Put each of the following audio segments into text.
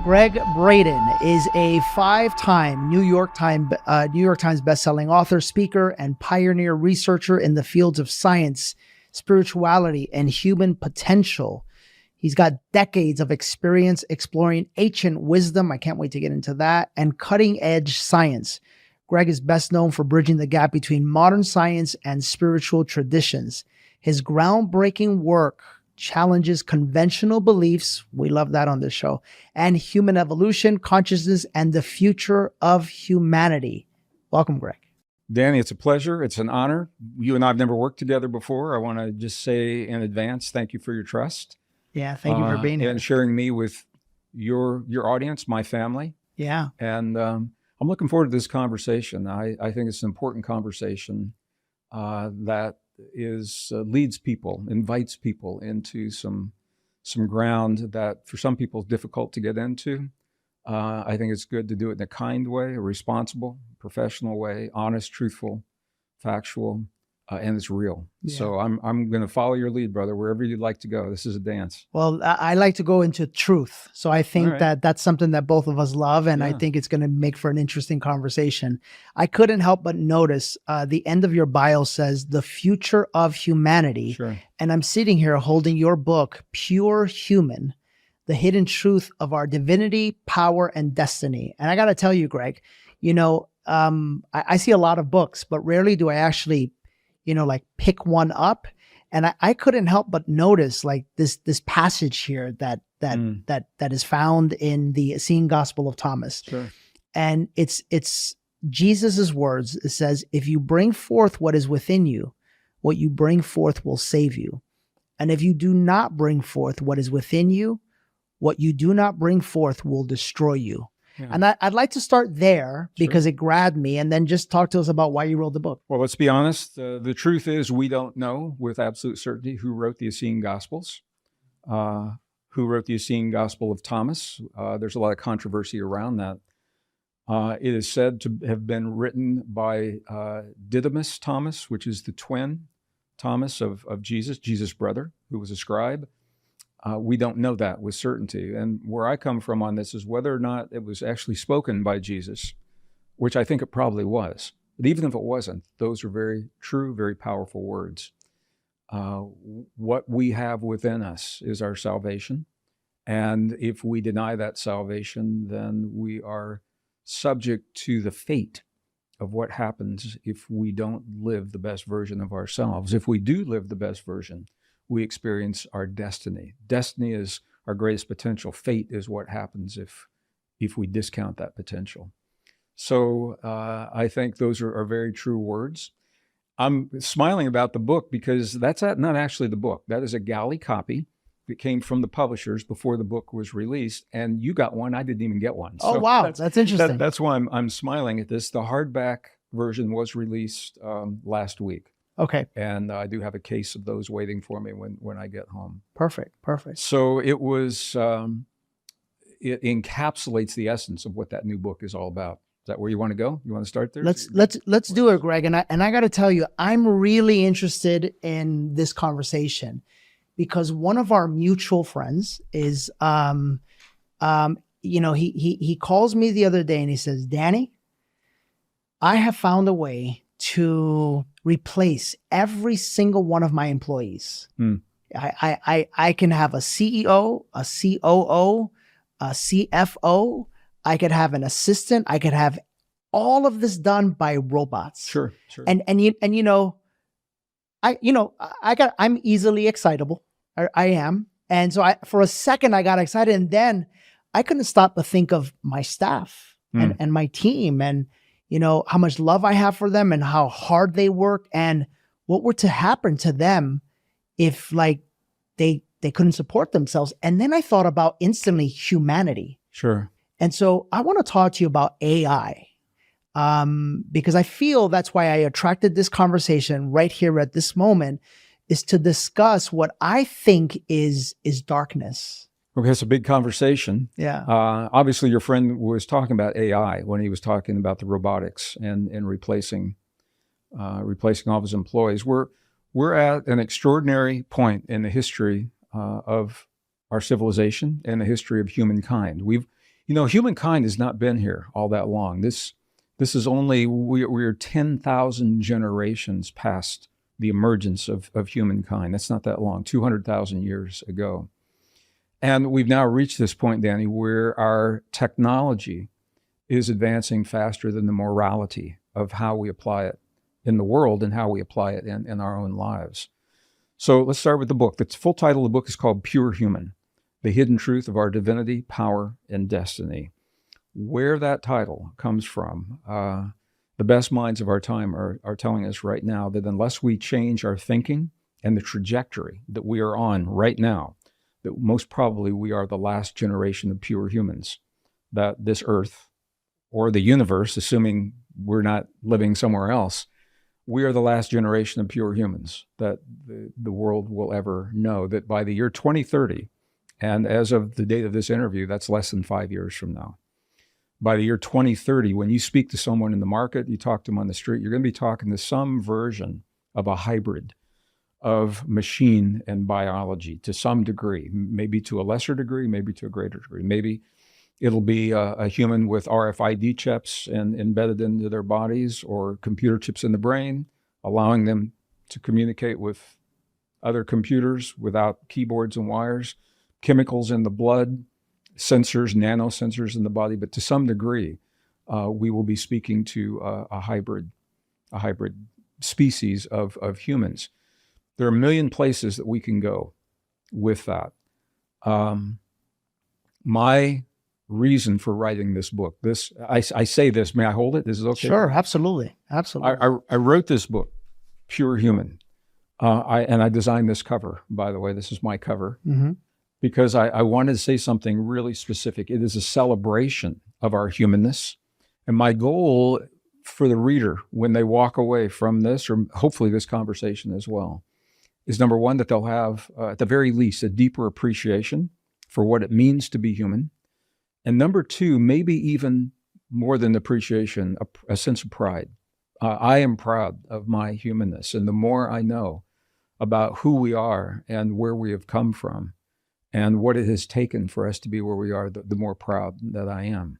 Gregg Braden is a five-time New York Times bestselling author, speaker, and pioneer researcher in the fields of science, spirituality, and human potential. He's got decades of experience exploring ancient wisdom, I can't wait to get into that, and cutting-edge science. Gregg is best known for bridging the gap between modern science and spiritual traditions. His groundbreaking work challenges conventional beliefs, we love that on this show, and human evolution, consciousness, and the future of humanity. Welcome, Gregg. Danny, it's a pleasure. It's an honor. You and I have never worked together before. I want to just say in advance, thank you for your trust. Yeah, thank you for being here. And sharing me with your audience, my family. Yeah. And I'm looking forward to this conversation. I think it's an important conversation that leads people, invites people into some ground that for some people is difficult to get into. I think it's good to do it in a kind way, a responsible, professional way, honest, truthful, factual, and it's real. Yeah. So I'm going to follow your lead, brother, wherever you'd like to go. This is a dance. Well, I like to go into truth. So I think that that's something that both of us love, and I think it's going to make for an interesting conversation. I couldn't help but notice the end of your bio says the future of humanity. Sure. And I'm sitting here holding your book, Pure Human, The Hidden Truth of Our Divinity, Power, and Destiny. And I got to tell you, Gregg, I see a lot of books, but rarely do I actually pick one up. And I couldn't help but notice like this passage here that is found in the Essene Gospel of Thomas. Sure. And it's Jesus's words. It says, if you bring forth what is within you, what you bring forth will save you. And if you do not bring forth what is within you, what you do not bring forth will destroy you. Yeah. And I'd like to start there because it grabbed me, and then just talk to us about why you wrote the book. Well, let's be honest. The truth is we don't know with absolute certainty who wrote the Essene Gospels, who wrote the Essene Gospel of Thomas. There's a lot of controversy around that. It is said to have been written by Didymus Thomas, which is the twin Thomas of Jesus' brother, who was a scribe. We don't know that with certainty. And where I come from on this is whether or not it was actually spoken by Jesus, which I think it probably was. But even if it wasn't, those are very true, very powerful words. What we have within us is our salvation. And if we deny that salvation, then we are subject to the fate of what happens if we don't live the best version of ourselves. If we do live the best version, we experience our destiny. Destiny is our greatest potential. Fate is what happens if we discount that potential. So I think those are very true words. I'm smiling about the book because that's not actually the book. That is a galley copy that came from the publishers before the book was released. And you got one. I didn't even get one. Oh, so wow. That's interesting. That's why I'm smiling at this. The hardback version was released last week. Okay. And I do have a case of those waiting for me when I get home. Perfect. So it was, it encapsulates the essence of what that new book is all about. Is that where you want to go? You want to start there? Let's do it, Gregg. And I got to tell you, I'm really interested in this conversation because one of our mutual friends is, he calls me the other day and he says, Danny, I have found a way to replace every single one of my employees. I can have a CEO, a COO, a CFO. I could have an assistant. I could have all of this done by robots. Sure. I'm easily excitable. I am. And so for a second I got excited, and then I couldn't stop but think of my staff and my team, and how much love I have for them and how hard they work and what were to happen to them if they couldn't support themselves. And then I thought about instantly humanity. Sure. And so I want to talk to you about AI because I feel that's why I attracted this conversation right here at this moment, is to discuss what I think is darkness. Okay, it's a big conversation. Yeah. Obviously, your friend was talking about AI when he was talking about the robotics and replacing all of his employees. We're at an extraordinary point in the history of our civilization and the history of humankind. Humankind has not been here all that long. This is only, we're 10,000 generations past the emergence of humankind. That's not that long, 200,000 years ago. And we've now reached this point, Danny, where our technology is advancing faster than the morality of how we apply it in the world and how we apply it in our own lives. So let's start with the book. The full title of the book is called Pure Human: The Hidden Truth of Our Divinity, Power, and Destiny. Where that title comes from, the best minds of our time are telling us right now that unless we change our thinking and the trajectory that we are on right now, that most probably we are the last generation of pure humans, that this earth or the universe, assuming we're not living somewhere else, we are the last generation of pure humans that the world will ever know. That by the year 2030, and as of the date of this interview, that's less than 5 years from now. By the year 2030, when you speak to someone in the market, you talk to them on the street, you're going to be talking to some version of a hybrid of machine and biology to some degree, maybe to a lesser degree, maybe to a greater degree. Maybe it'll be a human with RFID chips and embedded into their bodies, or computer chips in the brain, allowing them to communicate with other computers without keyboards and wires, chemicals in the blood, sensors, nanosensors in the body. But to some degree, we will be speaking to a hybrid species of humans. There are a million places that we can go with that. My reason for writing this book, I say this, may I hold it? This is okay? Sure, absolutely. Absolutely. I wrote this book, Pure Human. And I designed this cover, by the way. This is my cover. Mm-hmm. Because I wanted to say something really specific. It is a celebration of our humanness. And my goal for the reader, when they walk away from this, or hopefully this conversation as well, is number one, that they'll have, at the very least, a deeper appreciation for what it means to be human. And number two, maybe even more than appreciation, a sense of pride. I am proud of my humanness. And the more I know about who we are and where we have come from, and what it has taken for us to be where we are, the more proud that I am.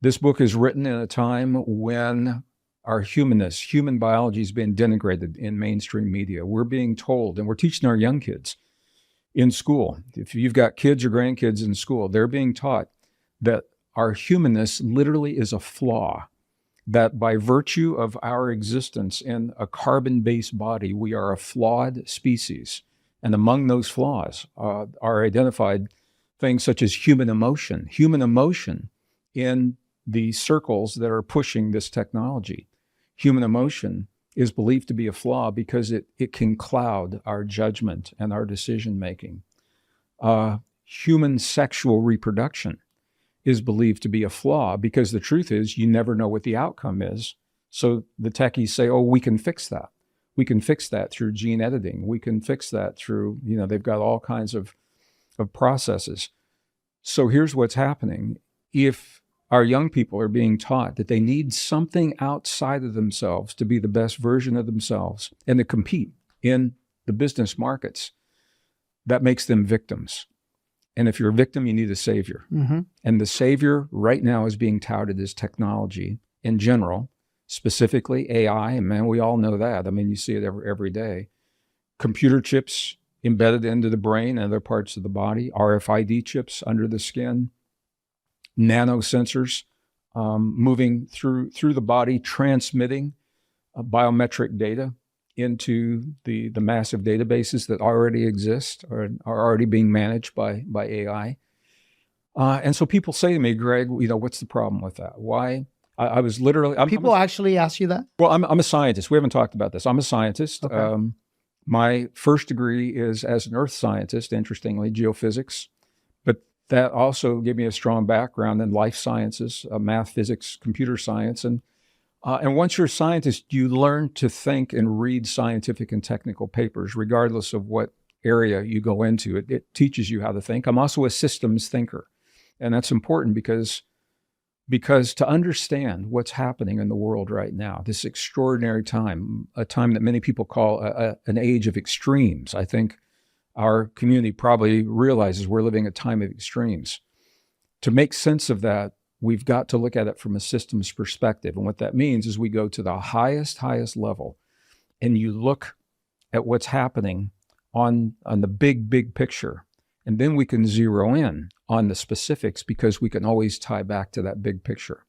This book is written in a time when our humanness, human biology, is being denigrated in mainstream media. We're being told, and we're teaching our young kids in school. If you've got kids or grandkids in school, they're being taught that our humanness literally is a flaw, that by virtue of our existence in a carbon-based body, we are a flawed species. And among those flaws are identified things such as human emotion in the circles that are pushing this technology. Human emotion is believed to be a flaw because it can cloud our judgment and our decision-making. Human sexual reproduction is believed to be a flaw because the truth is you never know what the outcome is. So the techies say, oh, we can fix that. We can fix that through gene editing. We can fix that through, they've got all kinds of processes. So here's what's happening. If our young people are being taught that they need something outside of themselves to be the best version of themselves and to compete in the business markets, that makes them victims. And if you're a victim, you need a savior. Mm-hmm. And the savior right now is being touted as technology in general, specifically AI, and man, we all know that. I mean, you see it every day. Computer chips embedded into the brain and other parts of the body, RFID chips under the skin, nanosensors moving through the body, transmitting biometric data into the massive databases that already exist or are already being managed by AI. And so people say to me, Greg, what's the problem with that? Why? I was literally... People actually ask you that? Well, I'm a scientist. We haven't talked about this. I'm a scientist. Okay. My first degree is as an earth scientist, interestingly, geophysics. But that also gave me a strong background in life sciences, math, physics, computer science. And once you're a scientist, you learn to think and read scientific and technical papers, regardless of what area you go into. It teaches you how to think. I'm also a systems thinker. And that's important because to understand what's happening in the world right now, this extraordinary time, a time that many people call an age of extremes. I think our community probably realizes we're living a time of extremes. To make sense of that, we've got to look at it from a systems perspective. And what that means is we go to the highest level, and you look at what's happening on the big picture. And then we can zero in on the specifics, because we can always tie back to that big picture.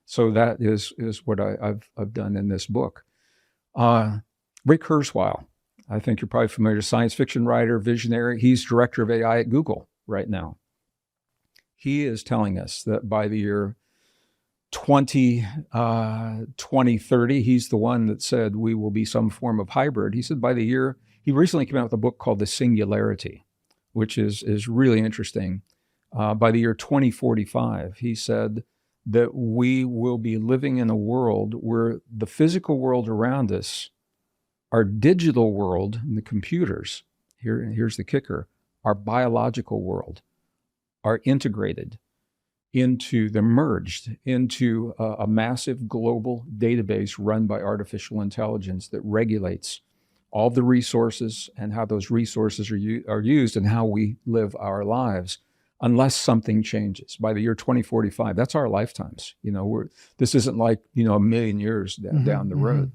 So that is what I've done in this book. Ray Kurzweil, I think you're probably familiar, science fiction writer, visionary. He's director of AI at Google right now. He is telling us that by the year 2030, he's the one that said we will be some form of hybrid. He said he recently came out with a book called The Singularity, which is really interesting. By the year 2045, he said that we will be living in a world where the physical world around us, our digital world, and the computers, here's the kicker, our biological world, are integrated merged into a massive global database run by artificial intelligence that regulates all the resources and how those resources are used and how we live our lives, unless something changes. By the year 2045, that's our lifetimes. This isn't like, a million years down the road.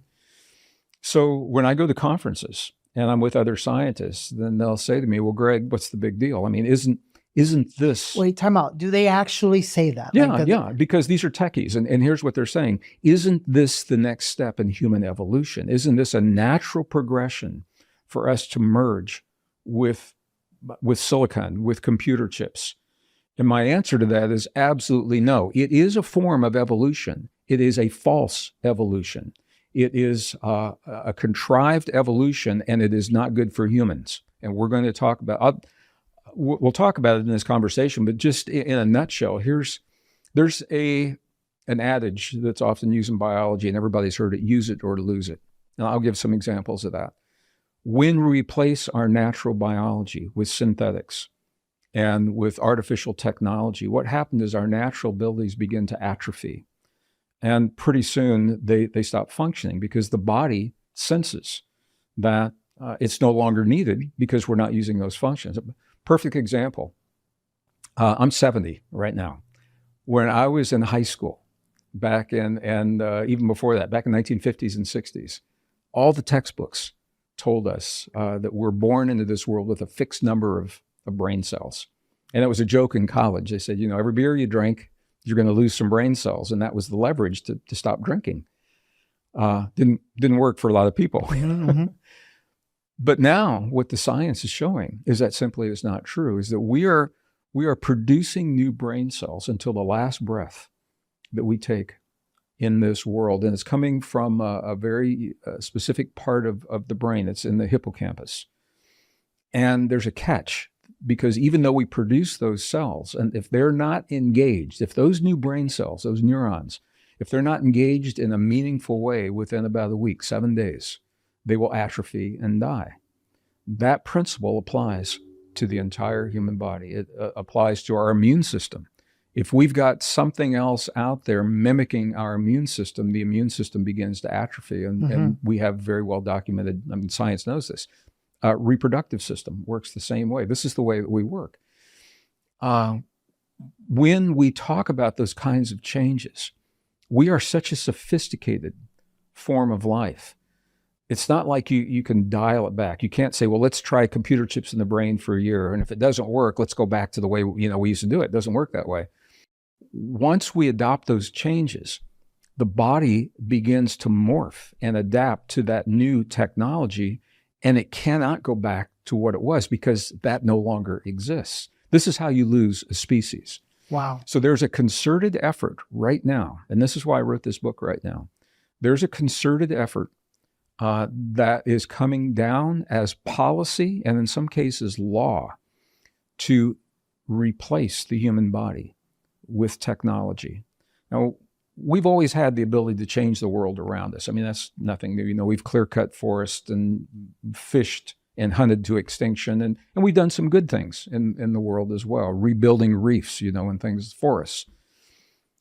So when I go to conferences and I'm with other scientists, then they'll say to me, well, Gregg, what's the big deal? I mean, isn't this... Wait, time out. Do they actually say that? Yeah, because these are techies. And here's what they're saying. Isn't this the next step in human evolution? Isn't this a natural progression for us to merge with silicon, with computer chips? And my answer to that is absolutely no. It is a form of evolution. It is a false evolution. It is a contrived evolution, and it is not good for humans. And we're going to talk about... We'll talk about it in this conversation, but just in a nutshell, there's an adage that's often used in biology, and everybody's heard it: use it or lose it. And I'll give some examples of that. When we replace our natural biology with synthetics and with artificial technology, what happened is our natural abilities begin to atrophy. And pretty soon they stop functioning, because the body senses that it's no longer needed because we're not using those functions. Perfect example. I'm 70 right now. When I was in high school, back in, and even before that, back in 1950s and 60s, all the textbooks told us that we're born into this world with a fixed number of brain cells. And it was a joke in college. They said, every beer you drink, you're going to lose some brain cells. And that was the leverage to stop drinking. Didn't work for a lot of people. But now what the science is showing is that simply is not true, is that we are producing new brain cells until the last breath that we take in this world. And it's coming from a very specific part of the brain. It's in the hippocampus. And there's a catch, because even though we produce those cells, and if they're not engaged, if those new brain cells, those neurons, if they're not engaged in a meaningful way within about a week, 7 days, they will atrophy and die. That principle applies to the entire human body. It applies to our immune system. If we've got something else out there mimicking our immune system, the immune system begins to atrophy. And we have very well documented, science knows this, reproductive system works the same way. This is the way that we work. When we talk about those kinds of changes, we are such a sophisticated form of life. It's not like you can dial it back. You can't say, well, let's try computer chips in the brain for a year, and if it doesn't work, let's go back to the way we used to do it. It doesn't work that way. Once we adopt those changes, the body begins to morph and adapt to that new technology, and it cannot go back to what it was, because that no longer exists. This is how you lose a species. Wow. So there's a concerted effort right now, and this is why I wrote this book right now. There's a concerted effort that is coming down as policy, and in some cases law, to replace the human body with technology. Now, we've always had the ability to change the world around us. That's nothing new. We've clear-cut forests and fished and hunted to extinction, and we've done some good things in the world as well, rebuilding reefs, and things, forests.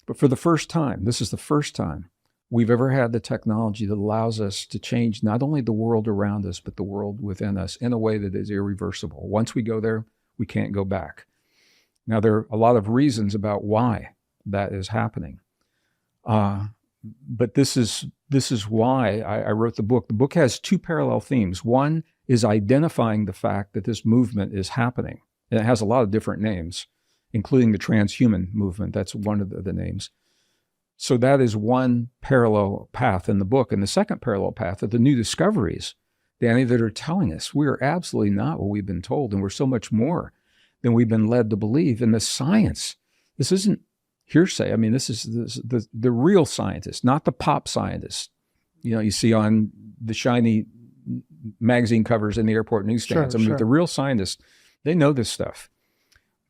But for the first time, this is the first time we've ever had the technology that allows us to change not only the world around us, but the world within us in a way that is irreversible. Once we go there, we can't go back. Now, there are a lot of reasons about why that is happening. But this is why I wrote the book. The book has two parallel themes. One is identifying the fact that this movement is happening. And it has a lot of different names, including the transhuman movement. That's one of the names. So that is one parallel path in the book. And the second parallel path are the new discoveries, Danny, that are telling us we are absolutely not what we've been told, and we're so much more than we've been led to believe. And the science, this isn't hearsay. I mean, this is the real scientists, not the pop scientists. You know, you see on the shiny magazine covers in the airport newsstands. Sure. The real scientists, they know this stuff,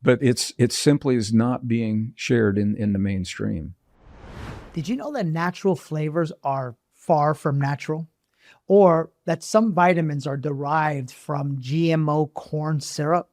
but it simply is not being shared in the mainstream. Did you know that natural flavors are far from natural? Or that some vitamins are derived from GMO corn syrup?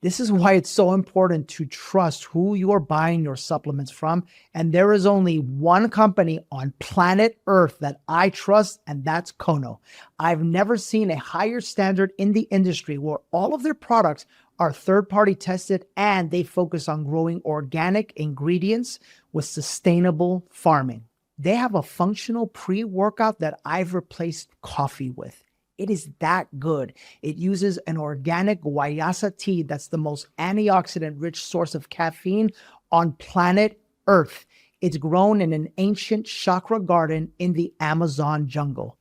This is why it's so important to trust who you are buying your supplements from. And there is only one company on planet Earth that I trust, and that's Kono. I've never seen a higher standard in the industry where all of their products are third-party tested and they focus on growing organic ingredients with sustainable farming. They have a functional pre-workout that I've replaced coffee with. It is that good. It uses an organic guayasa tea that's the most antioxidant-rich source of caffeine on planet Earth. It's grown in an ancient chakra garden in the Amazon jungle.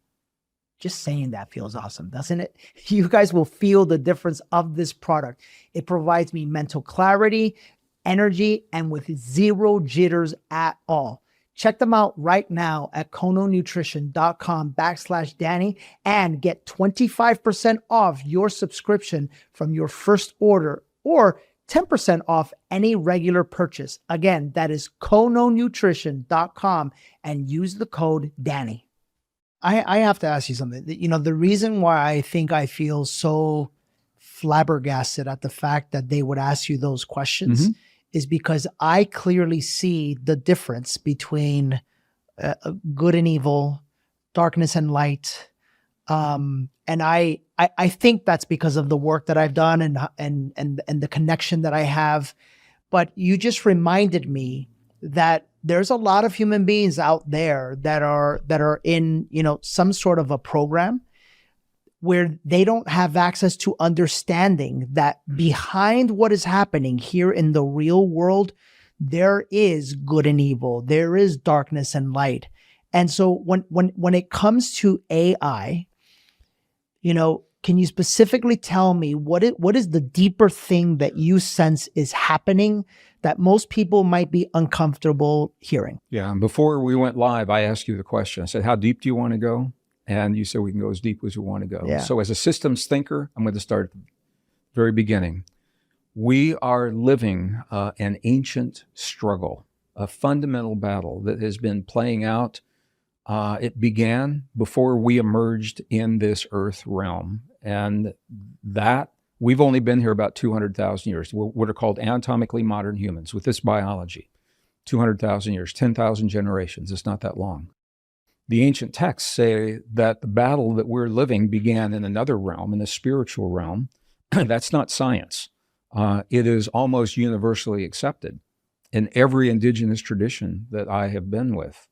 Just saying that feels awesome, doesn't it? You guys will feel the difference of this product. It provides me mental clarity, energy, and with zero jitters at all. Check them out right now at kononutrition.com/Danny and get 25% off your subscription from your first order or 10% off any regular purchase. Again, that is kononutrition.com and use the code Danny. I have to ask you something. You know, the reason why I think I feel so flabbergasted at the fact that they would ask you those questions is because I clearly see the difference between good and evil, darkness and light. And I think that's because of the work that I've done and the connection that I have. But you just reminded me that there's a lot of human beings out there that are in, you know, some sort of a program where they don't have access to understanding that behind what is happening here in the real world, there is good and evil. There is darkness and light. And so when it comes to AI, you know, can you specifically tell me what is the deeper thing that you sense is happening that most people might be uncomfortable hearing? Yeah. And before we went live, I asked you the question. I said, how deep do you want to go? And you said we can go as deep as we want to go. Yeah. So as a systems thinker, I'm going to start at the very beginning. We are living an ancient struggle, a fundamental battle that has been playing out. It began before we emerged in this earth realm. And that we've only been here about 200,000 years, what are called anatomically modern humans with this biology. 200,000 years, 10,000 generations. It's not that long. The ancient texts say that the battle that we're living began in another realm, in the spiritual realm. That's not science. It is almost universally accepted in every indigenous tradition that I have been with.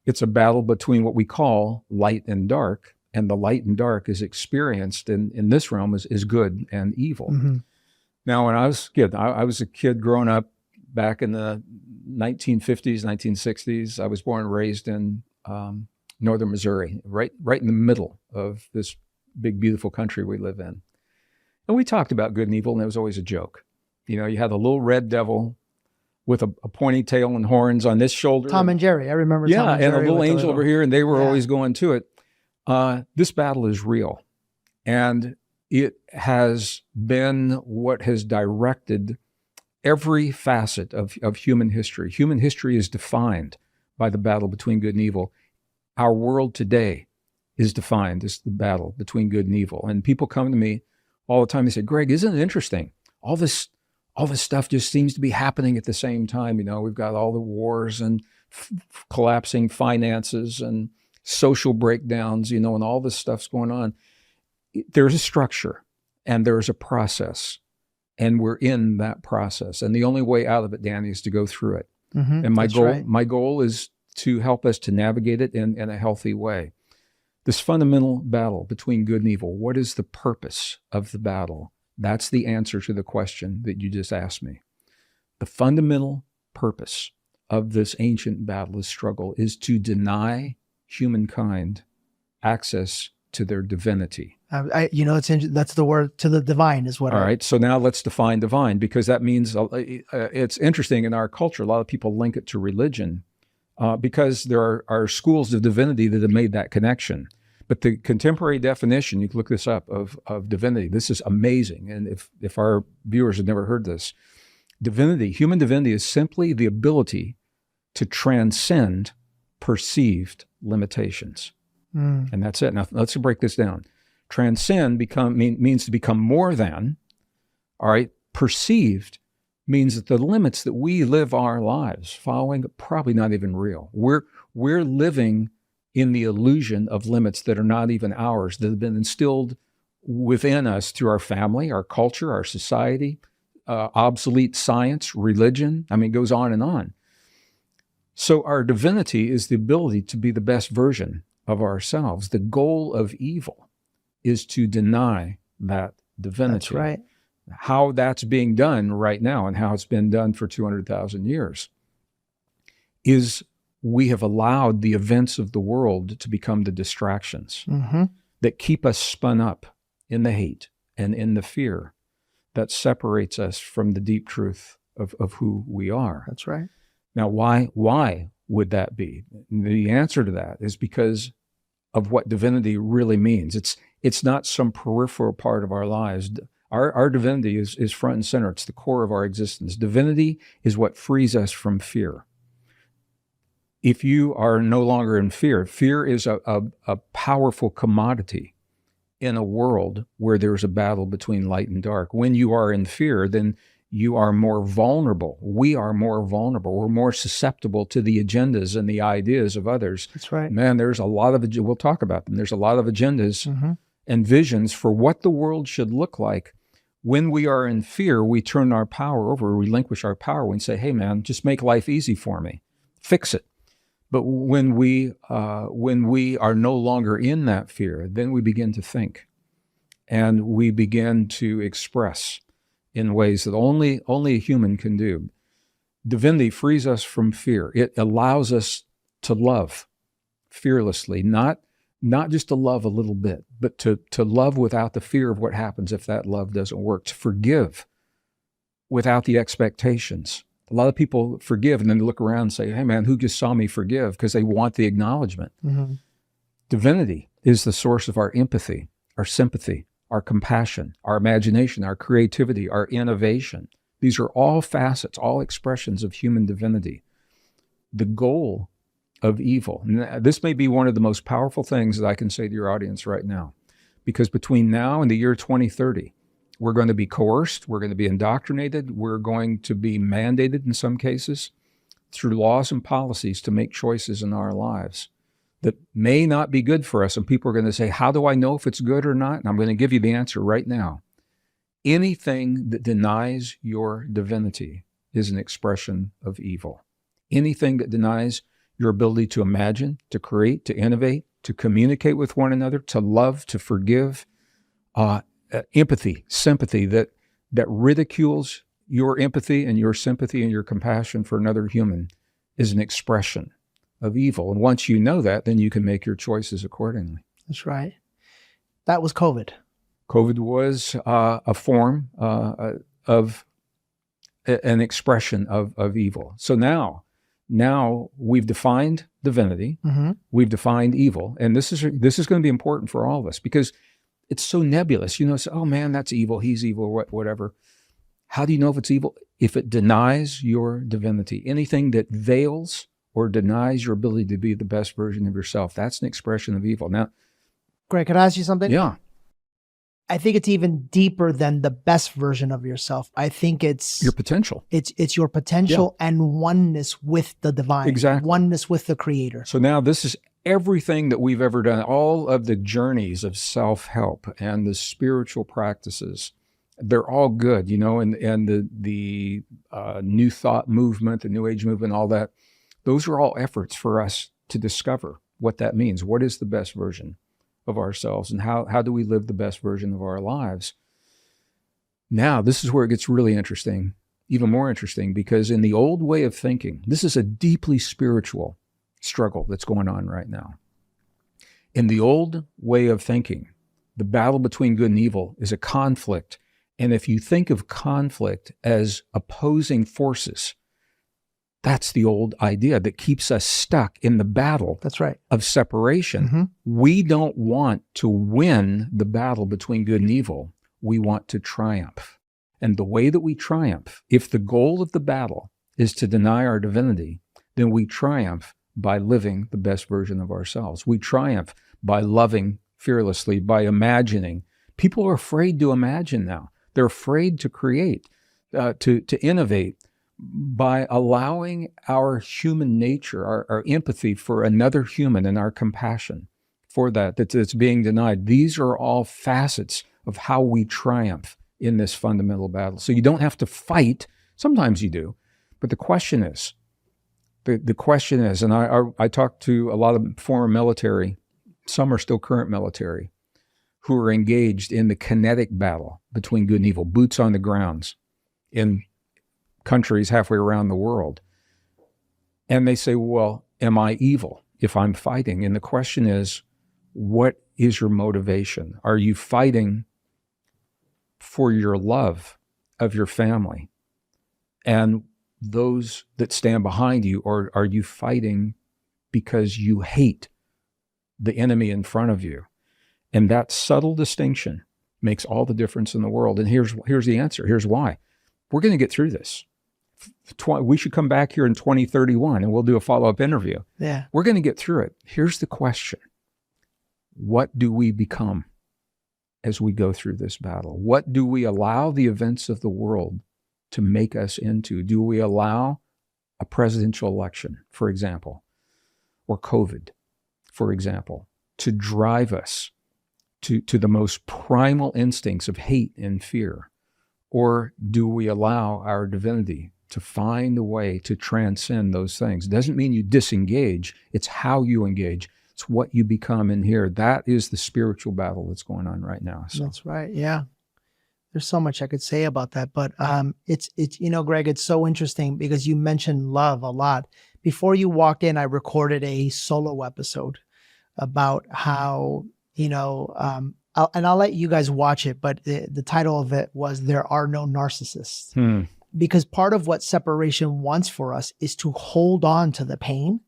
It's a battle between what we call light and dark, and the light and dark is experienced in this realm is good and evil. Mm-hmm. Now, when I was a kid, I was a kid growing up back in the 1950s, 1960s. I was born and raised in northern Missouri, right in the middle of this big, beautiful country we live in. And we talked about good and evil, and it was always a joke. You know, you had a little red devil with a pointy tail and horns on this shoulder. Tom and Jerry. I remember Tom and Jerry. Yeah, and a little angel over here, and they were always going to it. This battle is real, and it has been what has directed every facet of human history. Human history is defined by the battle between good and evil. Our world today is defined as the battle between good and evil. And people come to me all the time. They say, Gregg, isn't it interesting? All this stuff just seems to be happening at the same time. You know, we've got all the wars and collapsing finances and social breakdowns, you know, and all this stuff's going on. There's a structure and there's a process. And we're in that process. And the only way out of it, Danny, is to go through it. Mm-hmm. And That's right. my goal is to help us to navigate it in a healthy way. This fundamental battle between good and evil, what is the purpose of the battle? That's the answer to the question that you just asked me. The fundamental purpose of this ancient battle, this struggle, is to deny humankind access to their divinity. That's the word, to the divine is what. All right. So now let's define divine, because that means it's interesting in our culture. A lot of people link it to religion because there are schools of divinity that have made that connection. But the contemporary definition, you can look this up, of divinity, this is amazing. And if our viewers have never heard this, divinity, human divinity, is simply the ability to transcend perceived limitations. And that's it. Now, let's break this down. Transcend means to become more than. All right. Perceived means that the limits that we live our lives following are probably not even real. We're living in the illusion of limits that are not even ours, that have been instilled within us through our family, our culture, our society, obsolete science, religion. I mean, it goes on and on. So our divinity is the ability to be the best version of ourselves. The goal of evil is to deny that divinity. That's right. How that's being done right now, and how it's been done for 200,000 years, is we have allowed the events of the world to become the distractions that keep us spun up in the hate and in the fear that separates us from the deep truth of who we are. That's right. Now, why would that be? The answer to that is because of what divinity really means. It's not some peripheral part of our lives. Our divinity is front and center. It's the core of our existence. Divinity is what frees us from fear. If you are no longer in fear, fear is a powerful commodity in a world where there's a battle between light and dark. When you are in fear, then you are more vulnerable. We are more vulnerable. We're more susceptible to the agendas and the ideas of others. That's right. Man, there's a lot of, we'll talk about them. There's a lot of agendas and visions for what the world should look like. When we are in fear, we turn our power over, relinquish our power and say, hey man, just make life easy for me. Fix it. But when we are no longer in that fear, then we begin to think and we begin to express in ways that only a human can do. Divinity frees us from fear. It allows us to love fearlessly, not just to love a little bit, but to love without the fear of what happens if that love doesn't work, to forgive without the expectations. A lot of people forgive and then they look around and say, hey man, who just saw me forgive? Because they want the acknowledgement. Divinity is the source of our empathy, our sympathy, our compassion, our imagination, our creativity, our innovation. These are all facets, all expressions of human divinity. The goal of evil, and this may be one of the most powerful things that I can say to your audience right now, because between now and the year 2030, we're going to be coerced, we're going to be indoctrinated, we're going to be mandated in some cases through laws and policies to make choices in our lives that may not be good for us. And people are going to say, how do I know if it's good or not? And I'm going to give you the answer right now. Anything that denies your divinity is an expression of evil. Anything that denies your ability to imagine, to create, to innovate, to communicate with one another, to love, to forgive, empathy, sympathy, that ridicules your empathy and your sympathy and your compassion for another human is an expression of evil. And once you know that, then you can make your choices accordingly. That's right. That was COVID. COVID was a form of an expression of evil. So now we've defined divinity, we've defined evil, and this is going to be important for all of us because it's so nebulous. You know, so, oh man, that's evil, he's evil, whatever. How do you know if it's evil? If it denies your divinity. Anything that veils or denies your ability to be the best version of yourself, that's an expression of evil. Now, Greg, can I ask you something? Yeah. I think it's even deeper than the best version of yourself. I think it's your potential. It's your potential and oneness with the divine. Exactly. Oneness with the creator. So now this is everything that we've ever done, all of the journeys of self-help and the spiritual practices they're all good, and the New Thought movement, the New Age movement, all that. Those are all efforts for us to discover what that means. What is the best version of ourselves, and how do we live the best version of our lives? Now, this is where it gets really interesting, even more interesting, because in the old way of thinking, this is a deeply spiritual struggle that's going on right now. In the old way of thinking, the battle between good and evil is a conflict. And if you think of conflict as opposing forces, that's the old idea that keeps us stuck in the battle. That's right. Of separation. Mm-hmm. We don't want to win the battle between good and evil. We want to triumph. And the way that we triumph, if the goal of the battle is to deny our divinity, then we triumph by living the best version of ourselves. We triumph by loving fearlessly, by imagining. People are afraid to imagine now. They're afraid to create, to innovate, by allowing our human nature, our empathy for another human and our compassion for that's being denied. These are all facets of how we triumph in this fundamental battle. So you don't have to fight. Sometimes you do. But the question is, and I talked to a lot of former military, some are still current military, who are engaged in the kinetic battle between good and evil, boots on the grounds in countries halfway around the world. And they say, well, am I evil if I'm fighting? And the question is, what is your motivation? Are you fighting for your love of your family and those that stand behind you, or are you fighting because you hate the enemy in front of you? And that subtle distinction makes all the difference in the world. And here's the answer. Here's why. We're going to get through this. We should come back here in 2031 and we'll do a follow-up interview. Yeah. We're going to get through it. Here's the question. What do we become as we go through this battle? What do we allow the events of the world to make us into? Do we allow a presidential election, for example, or COVID, for example, to drive us to the most primal instincts of hate and fear? Or do we allow our divinity to find a way to transcend those things? It doesn't mean you disengage. It's how you engage. It's what you become in here. That is the spiritual battle that's going on right now. So. That's right. Yeah. There's so much I could say about that, but it's Gregg, it's so interesting because you mentioned love a lot. Before you walked in, I recorded a solo episode about how, I'll let you guys watch it, but the title of it was "There Are No Narcissists." Because part of what separation wants for us is to hold on to the pain,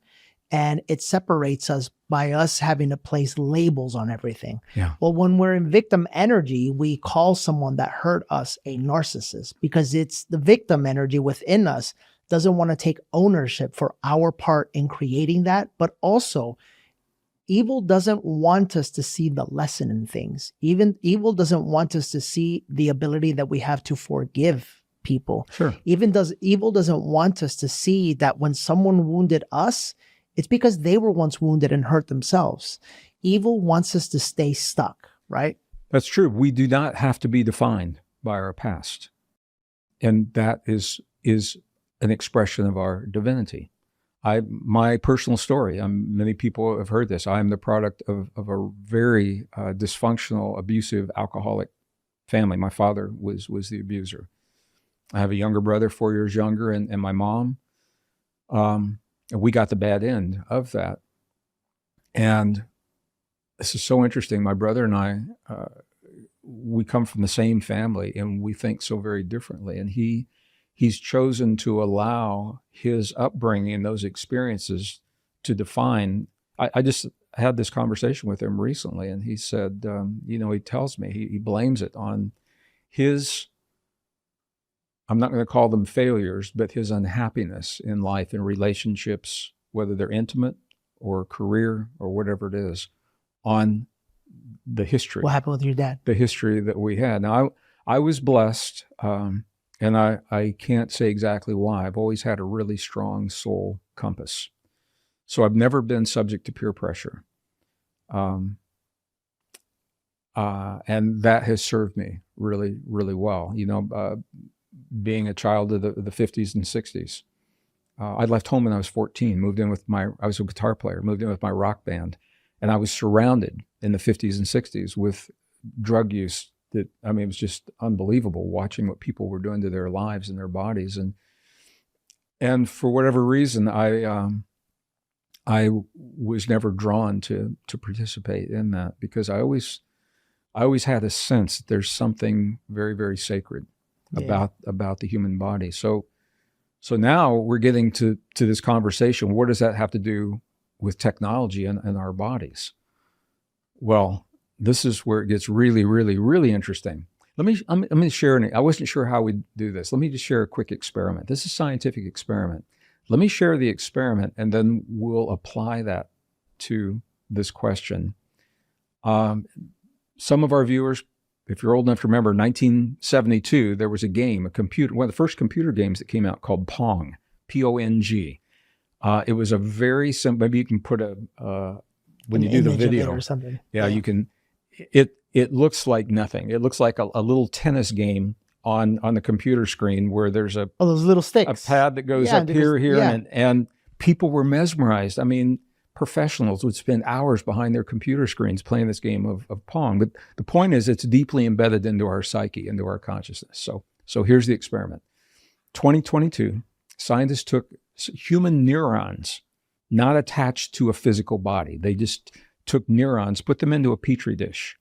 and it separates us by us having to place labels on everything. Yeah. Well, when we're in victim energy, we call someone that hurt us a narcissist because it's the victim energy within us doesn't want to take ownership for our part in creating that, but also evil doesn't want us to see the lesson in things. Even evil doesn't want us to see the ability that we have to forgive people. Sure. Evil doesn't want us to see that when someone wounded us, it's because they were once wounded and hurt themselves. Evil wants us to stay stuck, right? That's true. We do not have to be defined by our past. And that is an expression of our divinity. My personal story, many people have heard this. I am the product of a very dysfunctional, abusive, alcoholic family. My father was the abuser. I have a younger brother, 4 years younger, and my mom. We got the bad end of that. And this is so interesting. My brother and I, we come from the same family and we think so very differently. And he's chosen to allow his upbringing and those experiences to define. I just had this conversation with him recently, and he said, he tells me, he blames it on his, I'm not going to call them failures, but his unhappiness in life and relationships, whether they're intimate or career or whatever it is, on the history. What happened with your dad? The history that we had. Now, I was blessed, and I can't say exactly why. I've always had a really strong soul compass. So I've never been subject to peer pressure. And that has served me really, really well. Being a child of the 50s and 60s. I left home when I was 14, I was a guitar player, moved in with my rock band, and I was surrounded in the 50s and 60s with drug use it was just unbelievable watching what people were doing to their lives and their bodies. And for whatever reason, I was never drawn to participate in that, because I always had a sense that there's something very, very sacred about the human body. So now we're getting to this conversation. What does that have to do with technology and our bodies? Well, this is where it gets really, really, really interesting. Let me share. I wasn't sure how we'd do this. Let me just share a quick experiment. This is a scientific experiment. Let me share the experiment, and then we'll apply that to this question. Some of our viewers, if you're old enough to remember, 1972, there was a game, one of the first computer games that came out, called Pong, P-O-N-G. It was a very simple, maybe you can put when you do the video or something. Yeah, you can, it looks like nothing. It looks like a little tennis game on the computer screen, where there's those little sticks, a pad that goes up here, and people were mesmerized. I mean, professionals would spend hours behind their computer screens playing this game of Pong. But the point is, it's deeply embedded into our psyche, into our consciousness. So here's the experiment. 2022, scientists took human neurons, not attached to a physical body. They just took neurons, put them into a petri dish.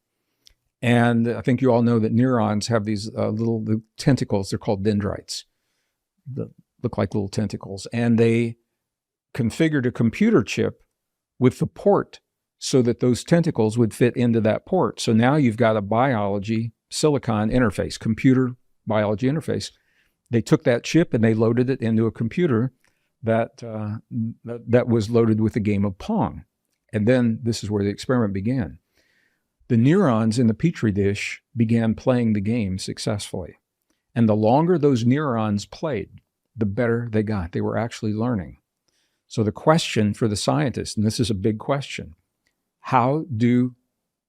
And I think you all know that neurons have these little tentacles. They're called dendrites that look like little tentacles. And they configured a computer chip with the port so that those tentacles would fit into that port. So now you've got a biology silicon interface, computer biology interface. They took that chip and they loaded it into a computer that was loaded with a game of Pong. And then this is where the experiment began. The neurons in the petri dish began playing the game successfully. And the longer those neurons played, the better they got. They were actually learning. So the question for the scientists, and this is a big question, how do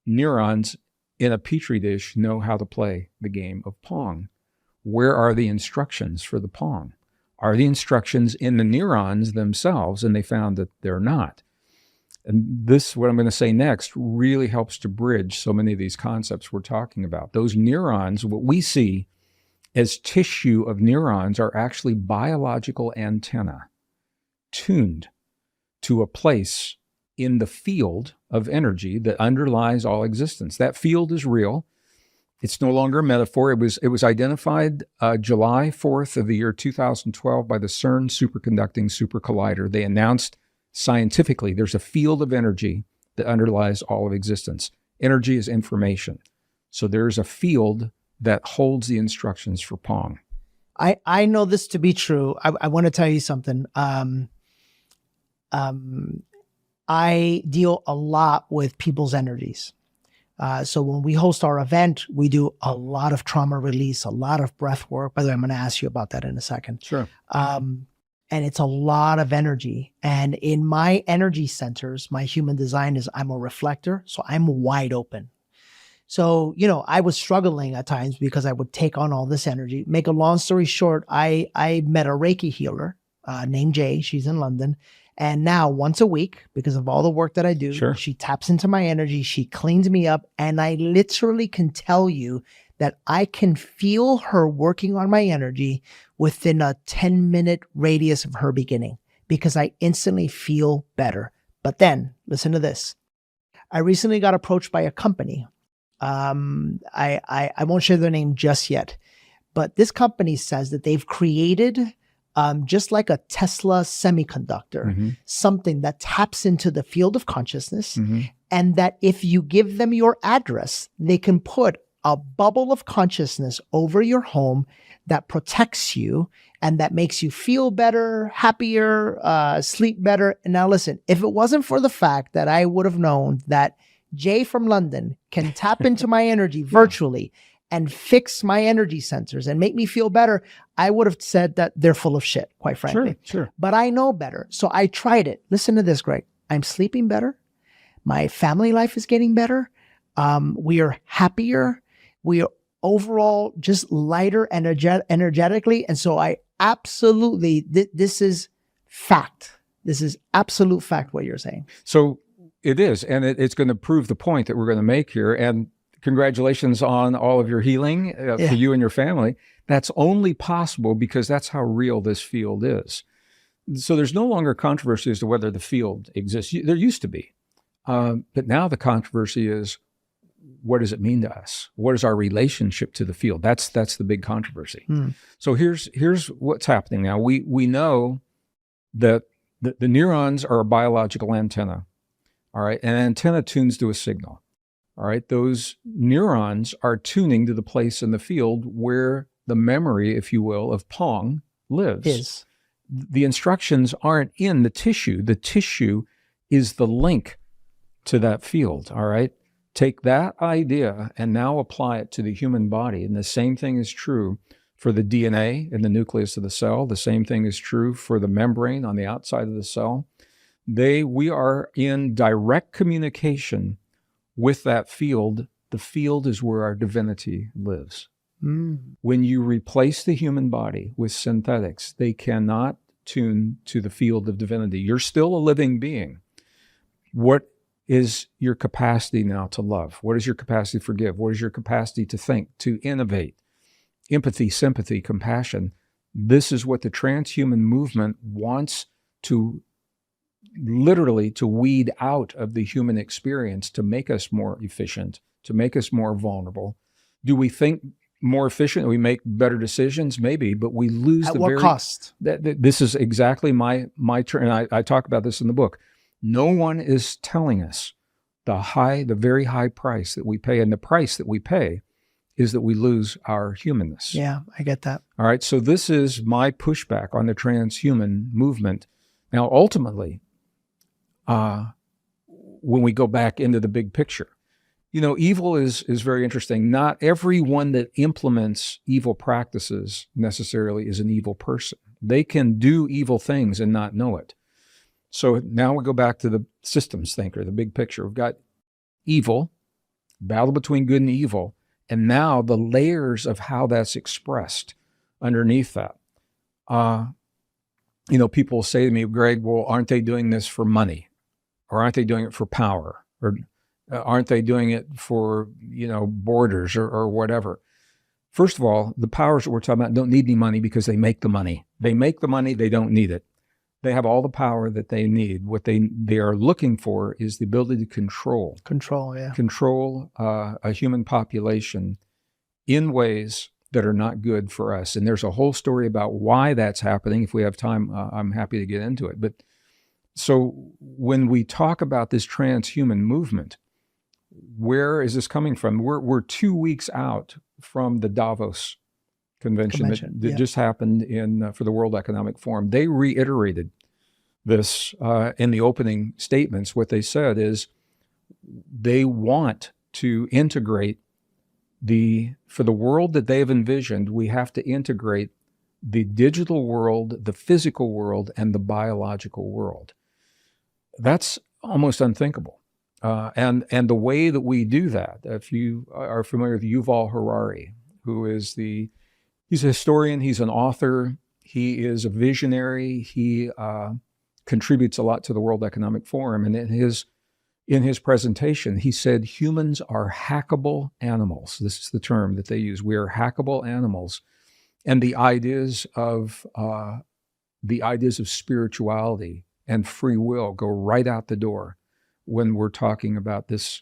neurons in a petri dish know how to play the game of Pong? Where are the instructions for the Pong? Are the instructions in the neurons themselves? And they found that they're not. And this, what I'm going to say next, really helps to bridge so many of these concepts we're talking about. Those neurons, what we see as tissue of neurons, are actually biological antennae tuned to a place in the field of energy that underlies all existence. That field is real. It's no longer a metaphor. It was identified July 4th of the year 2012 by the CERN Superconducting Super Collider. They announced scientifically there's a field of energy that underlies all of existence. Energy is information. So there's a field that holds the instructions for Pong. I know this to be true. I want to tell you something. I deal a lot with people's energies. So when we host our event, we do a lot of trauma release, a lot of breath work. By the way, I'm going to ask you about that in a second. Sure. And it's a lot of energy. And in my energy centers, my human design is I'm a reflector. So I'm wide open. So, I was struggling at times because I would take on all this energy. Make a long story short, I met a Reiki healer named Jay. She's in London. And now once a week, because of all the work that I do, Sure. She taps into my energy. She cleans me up. And I literally can tell you that I can feel her working on my energy within a 10-minute radius of her beginning, because I instantly feel better. But then, listen to this. I recently got approached by a company. I won't share their name just yet, but this company says that they've created just like a Tesla semiconductor, something that taps into the field of consciousness, and that if you give them your address, they can put a bubble of consciousness over your home that protects you and that makes you feel better, happier, sleep better. And now listen, if it wasn't for the fact that I would have known that Jay from London can tap into my energy virtually and fix my energy centers and make me feel better, I would have said that they're full of shit, quite frankly. Sure. But I know better. So I tried it. Listen to this, Greg. I'm sleeping better. My family life is getting better. We are happier. We are overall just lighter energetically. And so I absolutely, this is fact. This is absolute fact what you're saying. So it is, and it's going to prove the point that we're going to make here. And congratulations on all of your healing for you and your family. That's only possible because that's how real this field is. So there's no longer controversy as to whether the field exists. There used to be. But now the controversy is, what does it mean to us? What is our relationship to the field? That's the big controversy. So here's what's happening now. We know that the neurons are a biological antenna, all right? And an antenna tunes to a signal, all right? Those neurons are tuning to the place in the field where the memory, if you will, of Pong lives. The instructions aren't in the tissue. The tissue is the link to that field, all right? Take that idea and now apply it to the human body. And the same thing is true for the DNA in the nucleus of the cell. The same thing is true for the membrane on the outside of the cell. We are in direct communication with that field. The field is where our divinity lives. When you replace the human body with synthetics, they cannot tune to the field of divinity. You're still a living being. What is your capacity now to love? What is your capacity to forgive? What is your capacity to think, to innovate? Empathy, sympathy, compassion. This is what the transhuman movement wants to literally to weed out of the human experience to make us more efficient, to make us more vulnerable. Do we think more efficient? We make better decisions? Maybe, but we lose at the what very cost? This is exactly my turn. I talk about this in the book. No one is telling us the very high price that we pay, and the price that we pay is that we lose our humanness. Yeah, I get that. All right, so this is my pushback on the transhuman movement. Now, ultimately, when we go back into the big picture, evil is very interesting. Not everyone that implements evil practices necessarily is an evil person. They can do evil things and not know it. So now we go back to the systems thinker, the big picture. We've got evil, battle between good and evil, and now the layers of how that's expressed underneath that. People say to me, Greg, well, aren't they doing this for money? Or aren't they doing it for power? Or aren't they doing it for, borders or whatever? First of all, the powers that we're talking about don't need any money because they make the money. They make the money, they don't need it. They have all the power that they need. What they are looking for is the ability to control a human population in ways that are not good for us. And there's a whole story about why that's happening. If we have time, I'm happy to get into it. But so when we talk about this transhuman movement, where is this coming from? We're 2 weeks out from the Davos convention that just happened for the World Economic Forum. They reiterated this in the opening statements. What they said is they want to integrate for the world that they've envisioned, we have to integrate the digital world, the physical world, and the biological world. That's almost unthinkable. And the way that we do that, if you are familiar with Yuval Harari, who is he's a historian, he's an author, he is a visionary, he contributes a lot to the World Economic Forum. And in his presentation, he said, humans are hackable animals. This is the term that they use. We are hackable animals. And the ideas of spirituality and free will go right out the door when we're talking about this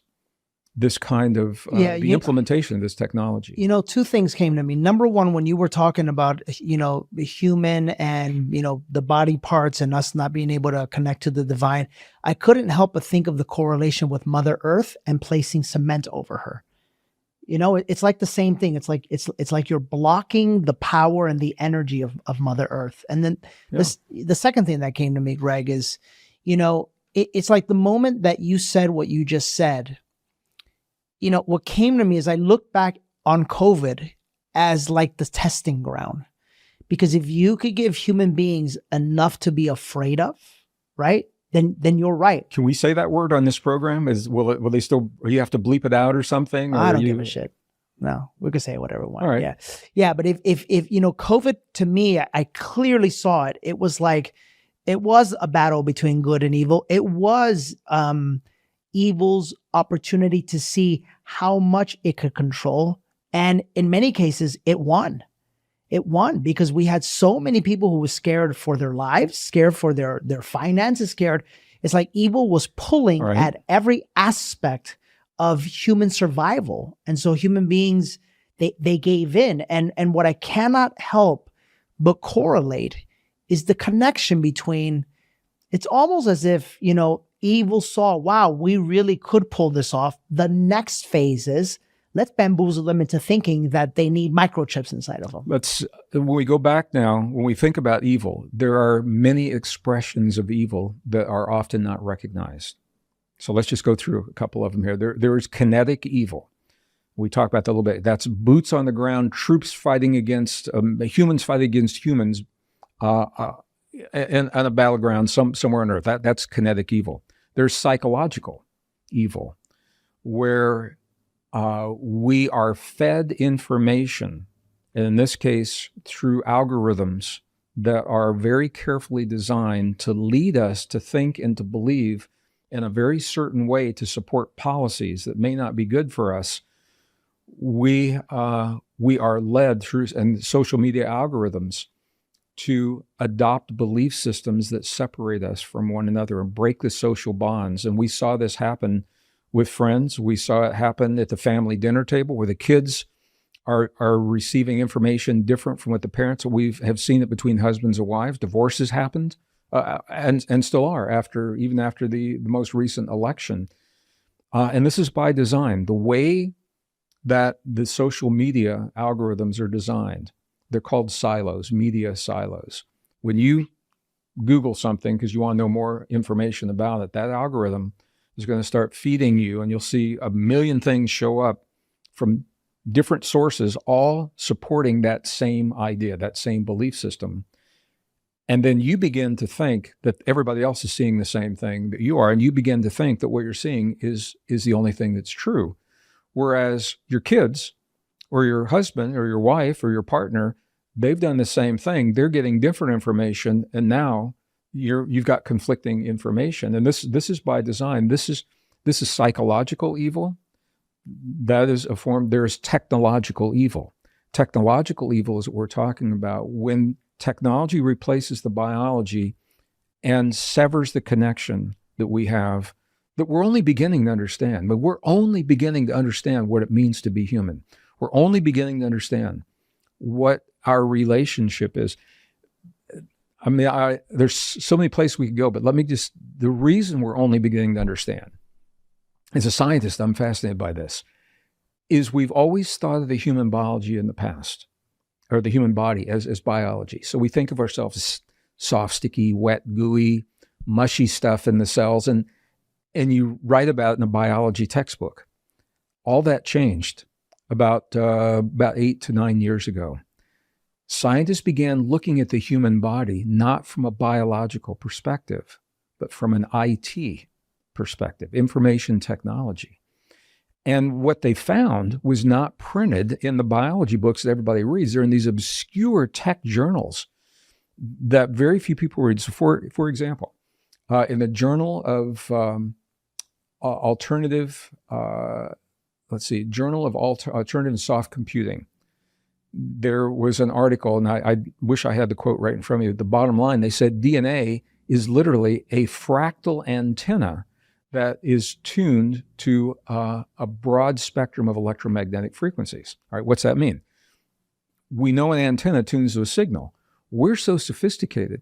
kind of the implementation of this technology. Two things came to me. Number one, when you were talking about, the human and, the body parts and us not being able to connect to the divine, I couldn't help but think of the correlation with Mother Earth and placing cement over her. It's like the same thing. It's like you're blocking the power and the energy of Mother Earth. And then the second thing that came to me, Greg, is, it's like the moment that you said what you just said, what came to me is I look back on COVID as like the testing ground, because if you could give human beings enough to be afraid of, right? then you're right. Can we say that word on this program? Will they still, or you have to bleep it out or something? Or I don't give a shit. No, we could say whatever we want. All right. Yeah. Yeah. But if COVID, to me, I clearly saw it. It was like, it was a battle between good and evil. It was evil's opportunity to see how much it could control. And in many cases, it won. It won because we had so many people who were scared for their lives, scared for their finances, scared. It's like evil was pulling at every aspect of human survival. And so human beings, they gave in. And what I cannot help but correlate is the connection between, it's almost as if, evil saw, wow, we really could pull this off. The next phase is, let's bamboozle them into thinking that they need microchips inside of them. When we go back now, when we think about evil, there are many expressions of evil that are often not recognized. So let's just go through a couple of them here. There is kinetic evil. We talked about that a little bit. That's boots on the ground, troops fighting against, humans fighting against humans in a battleground somewhere on Earth. That's kinetic evil. There's psychological evil, where we are fed information, and in this case, through algorithms that are very carefully designed to lead us to think and to believe in a very certain way to support policies that may not be good for us. We are led through and social media algorithms to adopt belief systems that separate us from one another and break the social bonds. And we saw this happen with friends. We saw it happen at the family dinner table where the kids are receiving information different from what the parents. We have seen it between husbands and wives. Divorces happened and still are even after the most recent election. And this is by design. The way that the social media algorithms are designed, they're called silos, media silos. When you Google something because you want to know more information about it, that algorithm is going to start feeding you, and you'll see a million things show up from different sources, all supporting that same idea, that same belief system. And then you begin to think that everybody else is seeing the same thing that you are, and you begin to think that what you're seeing is the only thing that's true. Whereas your kids or your husband or your wife or your partner, they've done the same thing. They're getting different information, and now you've got conflicting information. And this is by design. This is psychological evil. That is a form. There's technological evil. Technological evil is what we're talking about. When technology replaces the biology and severs the connection that we have, that we're only beginning to understand. But we're only beginning to understand what it means to be human. We're only beginning to understand what our relationship is. I mean, there's so many places we could go, but the reason we're only beginning to understand, as a scientist, I'm fascinated by this, is we've always thought of the human biology in the past, or the human body as biology. So we think of ourselves as soft, sticky, wet, gooey, mushy stuff in the cells, and you write about it in a biology textbook. All that changed about 8 to 9 years ago. Scientists began looking at the human body not from a biological perspective, but from an IT perspective, information technology. And what they found was not printed in the biology books that everybody reads. They're in these obscure tech journals that very few people read. So for example, in the Journal of Journal of Alternative and Soft Computing, there was an article, and I wish I had the quote right in front of me. At the bottom line, they said DNA is literally a fractal antenna that is tuned to a broad spectrum of electromagnetic frequencies. All right, what's that mean? We know an antenna tunes to a signal. We're so sophisticated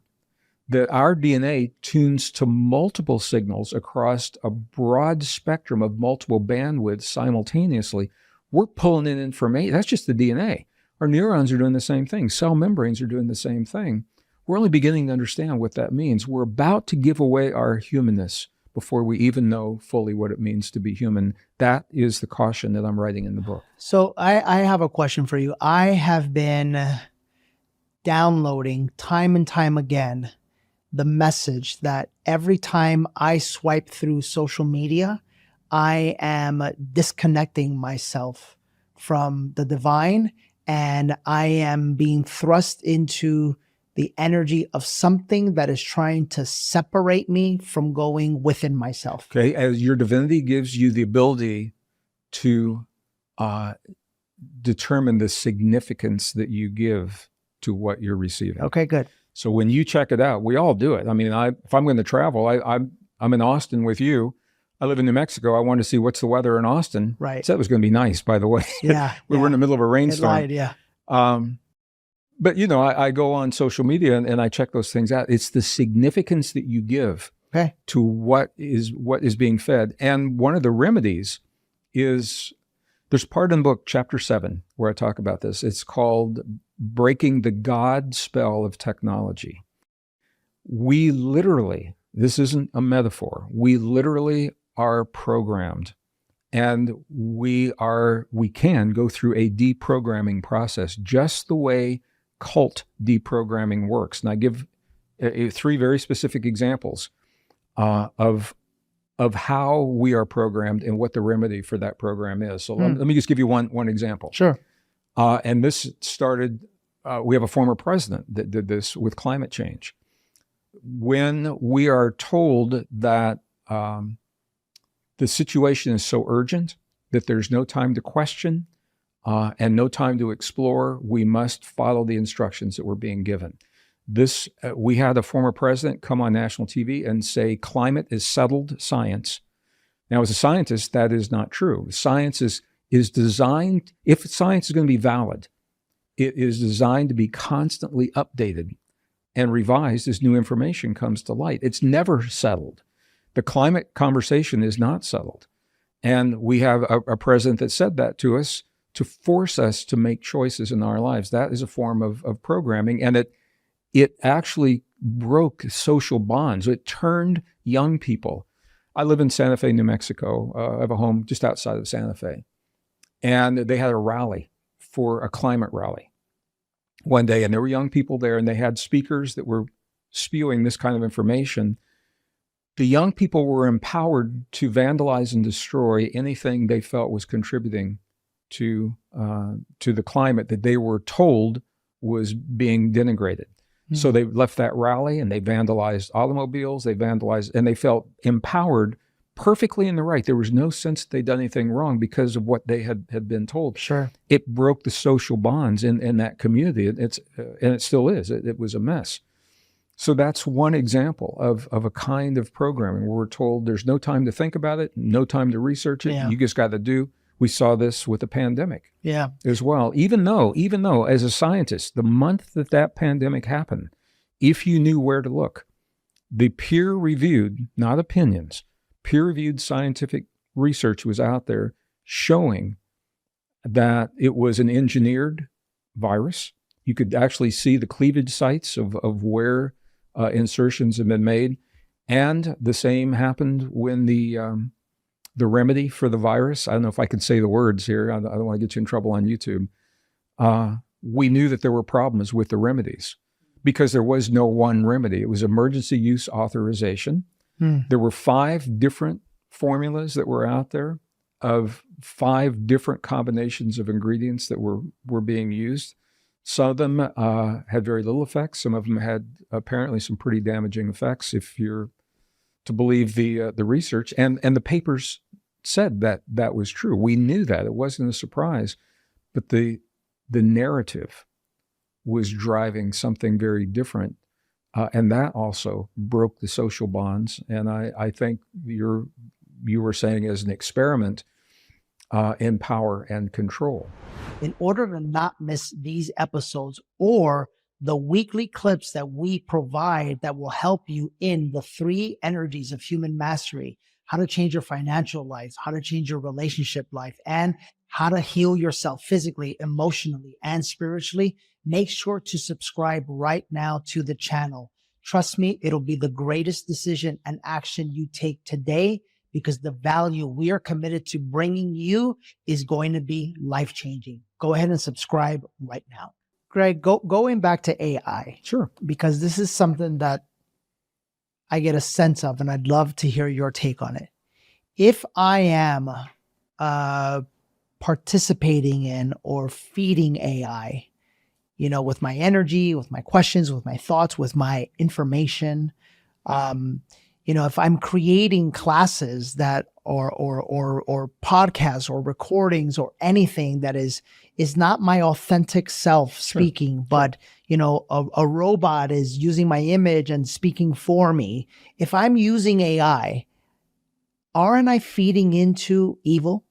that our DNA tunes to multiple signals across a broad spectrum of multiple bandwidths simultaneously. We're pulling in information. That's just the DNA. Our neurons are doing the same thing. Cell membranes are doing the same thing. We're only beginning to understand what that means. We're about to give away our humanness before we even know fully what it means to be human. That is the caution that I'm writing in the book. So I have a question for you. I have been downloading time and time again the message that every time I swipe through social media, I am disconnecting myself from the divine, and I am being thrust into the energy of something that is trying to separate me from going within myself. Okay, as your divinity gives you the ability to determine the significance that you give to what you're receiving. Okay, good. So when you check it out, we all do it. I mean, if I'm going to travel, I'm in Austin with you. I live in New Mexico. I wanted to see what's the weather in Austin. Right. I said it was going to be nice, by the way. Yeah. We were in the middle of a rainstorm. It lied, yeah. But you know, I go on social media and I check those things out. It's the significance that you give to what is being fed. And one of the remedies is, there's part in the book, chapter 7, where I talk about this. It's called Breaking the God Spell of Technology. We literally, this isn't a metaphor, we literally are programmed, and we can go through a deprogramming process, just the way cult deprogramming works. And I give 3 very specific examples of how we are programmed and what the remedy for that program is. So let me just give you one example. Sure. And this started, we have a former president that did this with climate change. When we are told that the situation is so urgent that there's no time to question and no time to explore, we must follow the instructions that we're being given. We had a former president come on national TV and say climate is settled science. Now, as a scientist, that is not true. Science is designed, if science is going to be valid, it is designed to be constantly updated and revised as new information comes to light. It's never settled. The climate conversation is not settled. And we have a president that said that to us to force us to make choices in our lives. That is a form of programming, and it actually broke social bonds. It turned young people. I live in Santa Fe, New Mexico. I have a home just outside of Santa Fe. And they had a rally for a climate rally one day, and there were young people there, and they had speakers that were spewing this kind of information. The young people were empowered to vandalize and destroy anything they felt was contributing to the climate that they were told was being denigrated. Mm-hmm. So they left that rally and they vandalized automobiles, and they felt empowered, perfectly in the right. There was no sense that they'd done anything wrong because of what they had been told. Sure. It broke the social bonds in that community. And it still is. It was a mess. So that's one example of a kind of programming where we're told there's no time to think about it, no time to research it. Yeah. You just got to do. We saw this with the pandemic as well. Even though as a scientist, the month that pandemic happened, if you knew where to look, the peer-reviewed, not opinions, peer-reviewed scientific research was out there showing that it was an engineered virus. You could actually see the cleavage sites of where insertions have been made. And the same happened when the remedy for the virus, I don't know if I can say the words here, I don't want to get you in trouble on YouTube. We knew that there were problems with the remedies because there was no one remedy. It was emergency use authorization. There were 5 different formulas that were out there of 5 different combinations of ingredients that were being used. Some of them had very little effects. Some of them had apparently some pretty damaging effects, if you're to believe the research. And the papers said that was true. We knew that. It wasn't a surprise. But the narrative was driving something very different. And that also broke the social bonds. And I think you were saying as an experiment in power and control. In order to not miss these episodes or the weekly clips that we provide that will help you in the 3 energies of human mastery, how to change your financial life, how to change your relationship life, and how to heal yourself physically, emotionally, and spiritually, make sure to subscribe right now to the channel. Trust me, it'll be the greatest decision and action you take today, because the value we are committed to bringing you is going to be life-changing. Go ahead and subscribe right now. Gregg, going back to AI. Sure. Because this is something that I get a sense of, and I'd love to hear your take on it. If I am participating in or feeding AI, with my energy, with my questions, with my thoughts, with my information, if I'm creating classes that or podcasts or recordings or anything that is not my authentic self speaking, Sure. but a robot is using my image and speaking for me. If I'm using AI, aren't I feeding into evil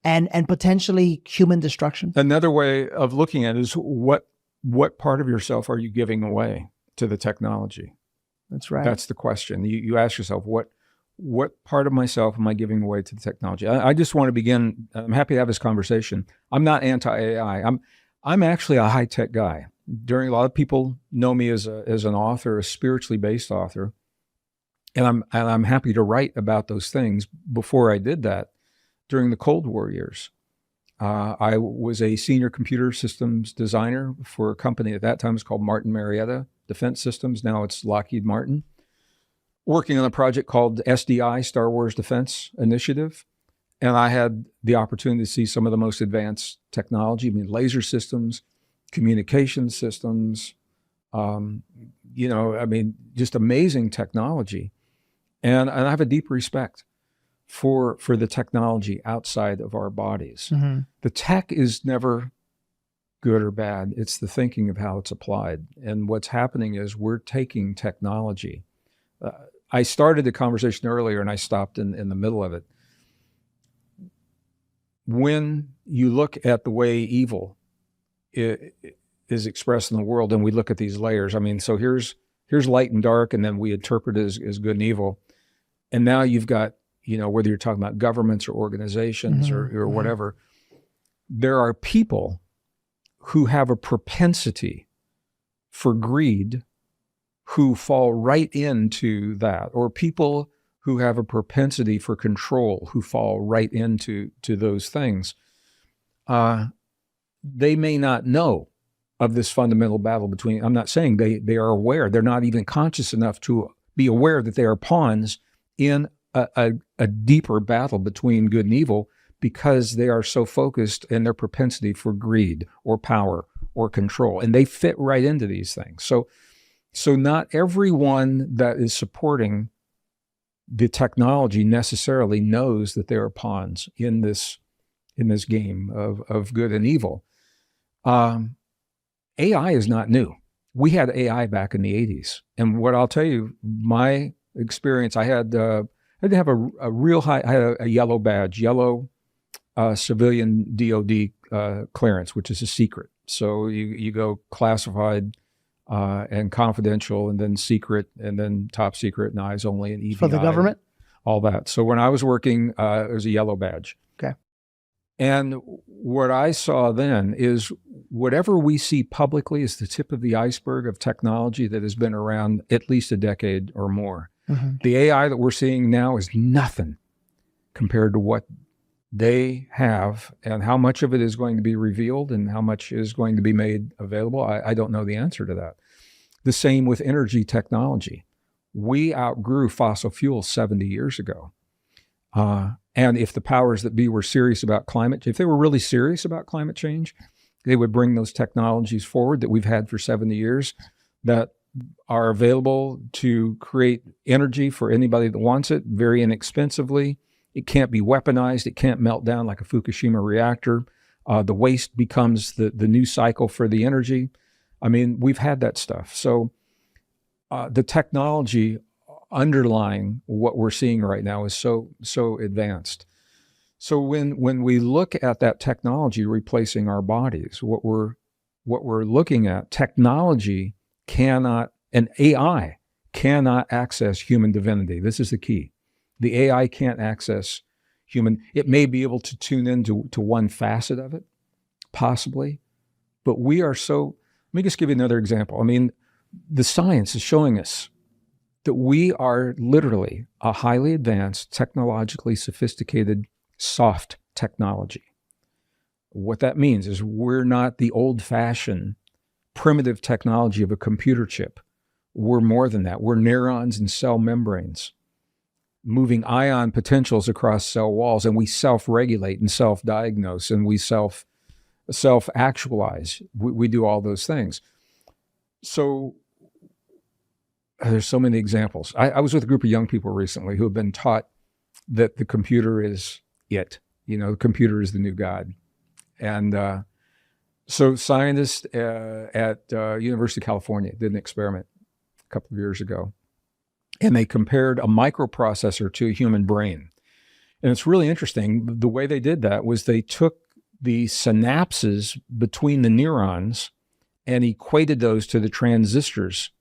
and potentially human destruction? Another way of looking at it is what part of yourself are you giving away to the technology? That's right. That's the question. You ask yourself, what part of myself am I giving away to the technology? I just want to begin. I'm happy to have this conversation. I'm not anti-AI. I'm actually a high-tech guy. A lot of people know me as an author, a spiritually based author, and I'm happy to write about those things. Before I did that, during the Cold War years, I was a senior computer systems designer for a company at that time. It was called Martin Marietta Defense Systems. Now it's Lockheed Martin. Working on a project called SDI, Star Wars Defense Initiative. And I had the opportunity to see some of the most advanced technology, laser systems, communication systems, just amazing technology. And I have a deep respect for the technology outside of our bodies. Mm-hmm. The tech is never good or bad. It's the thinking of how it's applied. And what's happening is we're taking technology. I started the conversation earlier and I stopped in the middle of it. When you look at the way evil is expressed in the world, and we look at these layers, so here's light and dark, and then we interpret it as good and evil. And now you've got, whether you're talking about governments or organizations mm-hmm. or whatever, there are people who have a propensity for greed who fall right into that, or people who have a propensity for control who fall right into those things. They may not know of this fundamental battle between, I'm not saying they are aware, they're not even conscious enough to be aware that they are pawns in a deeper battle between good and evil, because they are so focused in their propensity for greed or power or control. And they fit right into these things. So not everyone that is supporting the technology necessarily knows that they are pawns in this game of good and evil. AI is not new. We had AI back in the 80s. And what I'll tell you, my experience, I had to have a real high, I had a yellow badge, yellow civilian DOD clearance, which is a secret. So you go classified and confidential, and then secret, and then top secret, and eyes only, and EVI. For the government? All that. So when I was working, it was a yellow badge. Okay. And what I saw then is whatever we see publicly is the tip of the iceberg of technology that has been around at least a decade or more. Mm-hmm. The AI that we're seeing now is nothing compared to what they have, and how much of it is going to be revealed and how much is going to be made available. I don't know the answer to that. The same with energy technology. We outgrew fossil fuels 70 years ago. And if the powers that be were serious about if they were really serious about climate change, they would bring those technologies forward that we've had for 70 years that are available to create energy for anybody that wants it very inexpensively. It can't be weaponized. It can't melt down like a Fukushima reactor. The waste becomes the new cycle for the energy. We've had that stuff. So the technology underlying what we're seeing right now is so advanced. So when we look at that technology replacing our bodies, what we're looking at, technology cannot, and AI cannot access human divinity. This is the key. The AI can't access human. It may be able to tune into one facet of it, possibly, but we are so. Let me just give you another example. The science is showing us that we are literally a highly advanced, technologically sophisticated, soft technology. What that means is we're not the old-fashioned, primitive technology of a computer chip. We're more than that. We're neurons and cell membranes, moving ion potentials across cell walls, and we self-regulate and self-diagnose, and we self-actualize. We do all those things. So there's so many examples. I was with a group of young people recently who have been taught that the computer is it. The computer is the new God. And so scientists at University of California did an experiment a couple of years ago, and they compared a microprocessor to a human brain. And it's really interesting. The way they did that was they took the synapses between the neurons and equated those to the transistors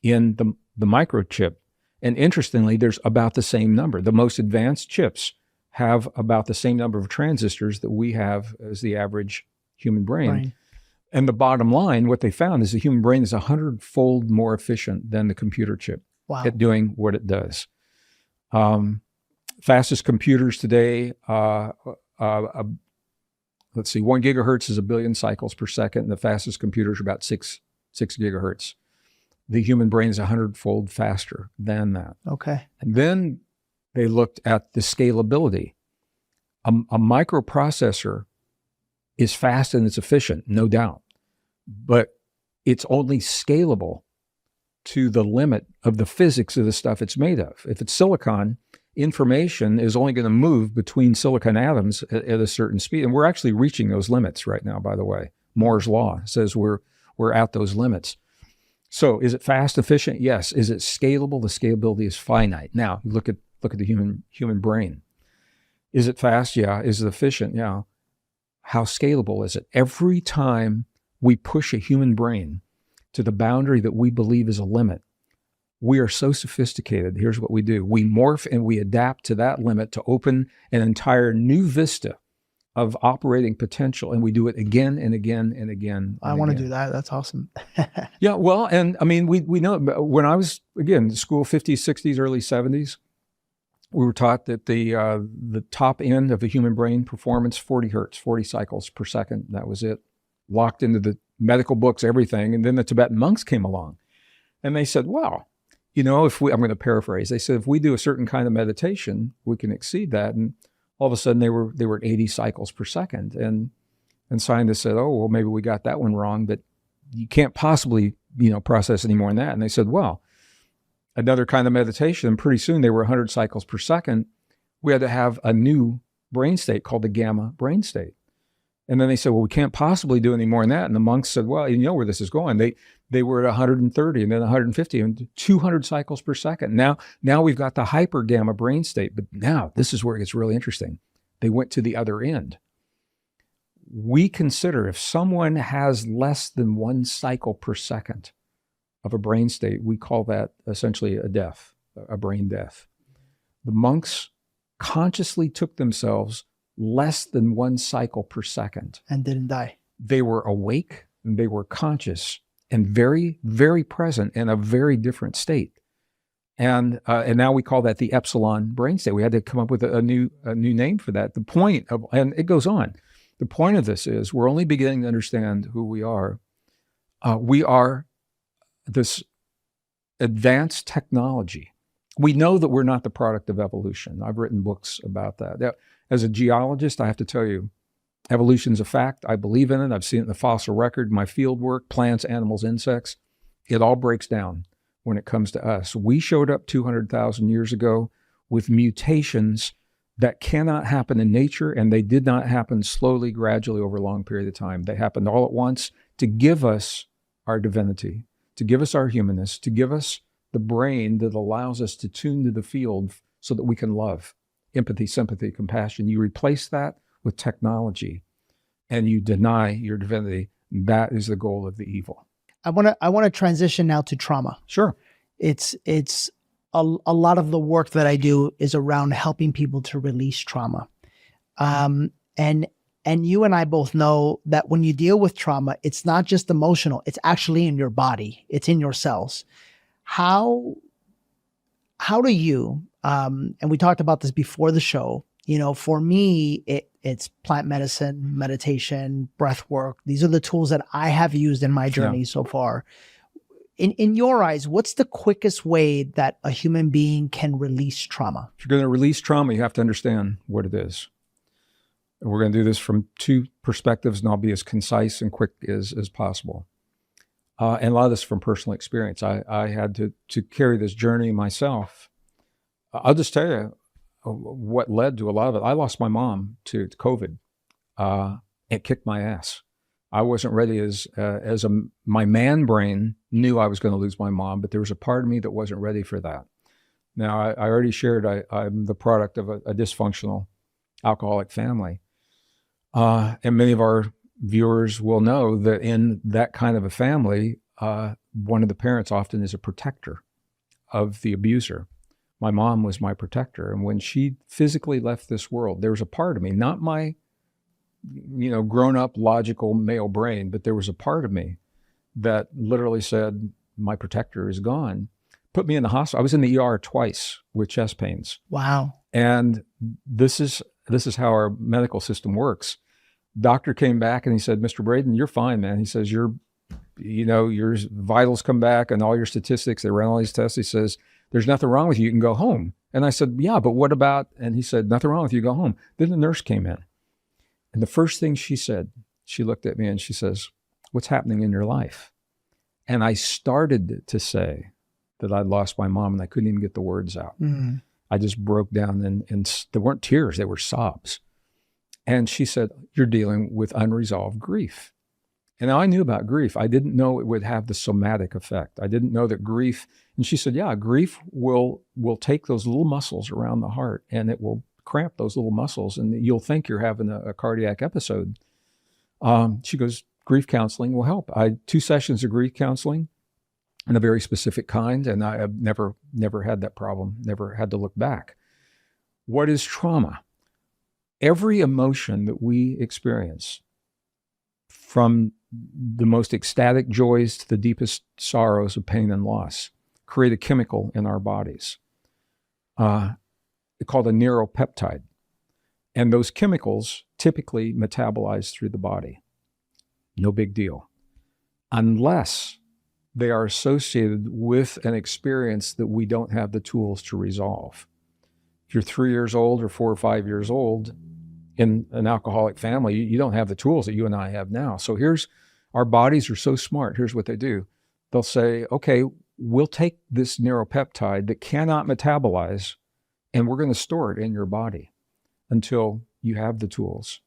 in the microchip. And interestingly, there's about the same number. The most advanced chips have about the same number of transistors that we have as the average human brain. Right. And the bottom line, what they found is the human brain is 100-fold more efficient than the computer chip at doing what it does. Fastest computers today, let's see, 1 gigahertz is 1 billion cycles per second, and the fastest computers are about 6 gigahertz. The human brain is 100-fold faster than that. Okay. And then they looked at the scalability. A microprocessor is fast and it's efficient, no doubt, but it's only scalable to the limit of the physics of the stuff it's made of. If it's silicon, information is only going to move between silicon atoms at a certain speed. And we're actually reaching those limits right now, by the way. Moore's law says we're at those limits. So is it fast, efficient? Yes. Is it scalable? The scalability is finite. Now, look at the human brain. Is it fast? Yeah. Is it efficient? Yeah. How scalable is it? Every time we push a human brain to the boundary that we believe is a limit, we are so sophisticated. Here's what we do. We morph and we adapt to that limit to open an entire new vista of operating potential. And we do it again and again and again. I want to do that. That's awesome. Yeah. Well, and I mean, we know when I was, again, school 50s, 60s, early 70s, we were taught that the top end of the human brain performance, 40 hertz, 40 cycles per second. That was it. Locked into the medical books, everything. And then the Tibetan monks came along and they said, wow, I'm going to paraphrase. They said, if we do a certain kind of meditation, we can exceed that. And all of a sudden they were at 80 cycles per second. And scientists said, oh, well, maybe we got that one wrong, but you can't possibly, process any more than that. And they said, well, another kind of meditation, and pretty soon they were 100 cycles per second. We had to have a new brain state called the gamma brain state. And then they said, well, we can't possibly do any more than that. And the monks said, well, you know where this is going. They were at 130 and then 150 and 200 cycles per second. Now we've got the hyper gamma brain state, but now this is where it gets really interesting. They went to the other end. We consider if someone has less than 1 cycle per second of a brain state, we call that essentially a death, a brain death. The monks consciously took themselves less than 1 cycle per second. And didn't die. They were awake and they were conscious and very, very present in a very different state. And now we call that the epsilon brain state. We had to come up with a new name for that. The point of, and it goes on, the point of this is we're only beginning to understand who we are. We are this advanced technology. We know that we're not the product of evolution. I've written books about that. As a geologist, I have to tell you, evolution's a fact. I believe in it. I've seen it in the fossil record, my field work, plants, animals, insects. It all breaks down when it comes to us. We showed up 200,000 years ago with mutations that cannot happen in nature, and they did not happen slowly, gradually over a long period of time. They happened all at once to give us our divinity, to give us our humanness, to give us the brain that allows us to tune to the field so that we can love. Empathy, sympathy, compassion. You replace that with technology and you deny your divinity. That is the goal of the evil. I want to transition now to trauma. Sure. It's a lot of the work that I do is around helping people to release trauma. And you and I both know that when you deal with trauma, it's not just emotional, it's actually in your body. It's in your cells. How do you, and we talked about this before the show, for me, it's plant medicine, meditation, breath work. These are the tools that I have used in my journey so far. In your eyes, what's the quickest way that a human being can release trauma? If you're going to release trauma, you have to understand what it is. And we're going to do this from two perspectives, and I'll be as concise and quick as possible. And a lot of this from personal experience. I had to carry this journey myself. I'll just tell you what led to a lot of it. I lost my mom to COVID. It kicked my ass. I wasn't ready my man brain knew I was going to lose my mom, but there was a part of me that wasn't ready for that. Now, I already shared I'm the product of a dysfunctional alcoholic family. And many of our viewers will know that in that kind of a family, one of the parents often is a protector of the abuser. My mom was my protector. And when she physically left this world, there was a part of me, not my grown-up logical male brain, but there was a part of me that literally said, my protector is gone. Put me in the hospital. I was in the ER twice with chest pains. Wow. And this is how our medical system works. Doctor came back and he said, Mr. Braden, you're fine, man. He says, your vitals come back and all your statistics, they ran all these tests. He says, there's nothing wrong with you. You can go home. And I said, yeah, but what about, and he said, nothing wrong with you, go home. Then the nurse came in. And the first thing she said, she looked at me and she says, what's happening in your life? And I started to say that I'd lost my mom and I couldn't even get the words out. Mm-hmm. I just broke down and there weren't tears, they were sobs. And she said, you're dealing with unresolved grief. And now I knew about grief. I didn't know it would have the somatic effect. I didn't know that grief, and she said, yeah, grief will take those little muscles around the heart and it will cramp those little muscles and you'll think you're having a cardiac episode. She goes, grief counseling will help. I had 2 sessions of grief counseling and a very specific kind, and I have never had that problem, never had to look back. What is trauma? Every emotion that we experience, from the most ecstatic joys to the deepest sorrows of pain and loss, create a chemical in our bodies. Called a neuropeptide. And those chemicals typically metabolize through the body. No big deal. Unless they are associated with an experience that we don't have the tools to resolve. If you're 3 years old or 4 or 5 years old in an alcoholic family, you don't have the tools that you and I have now. So our bodies are so smart. Here's what they do. They'll say, okay, we'll take this neuropeptide that cannot metabolize and we're going to store it in your body until you have the tools.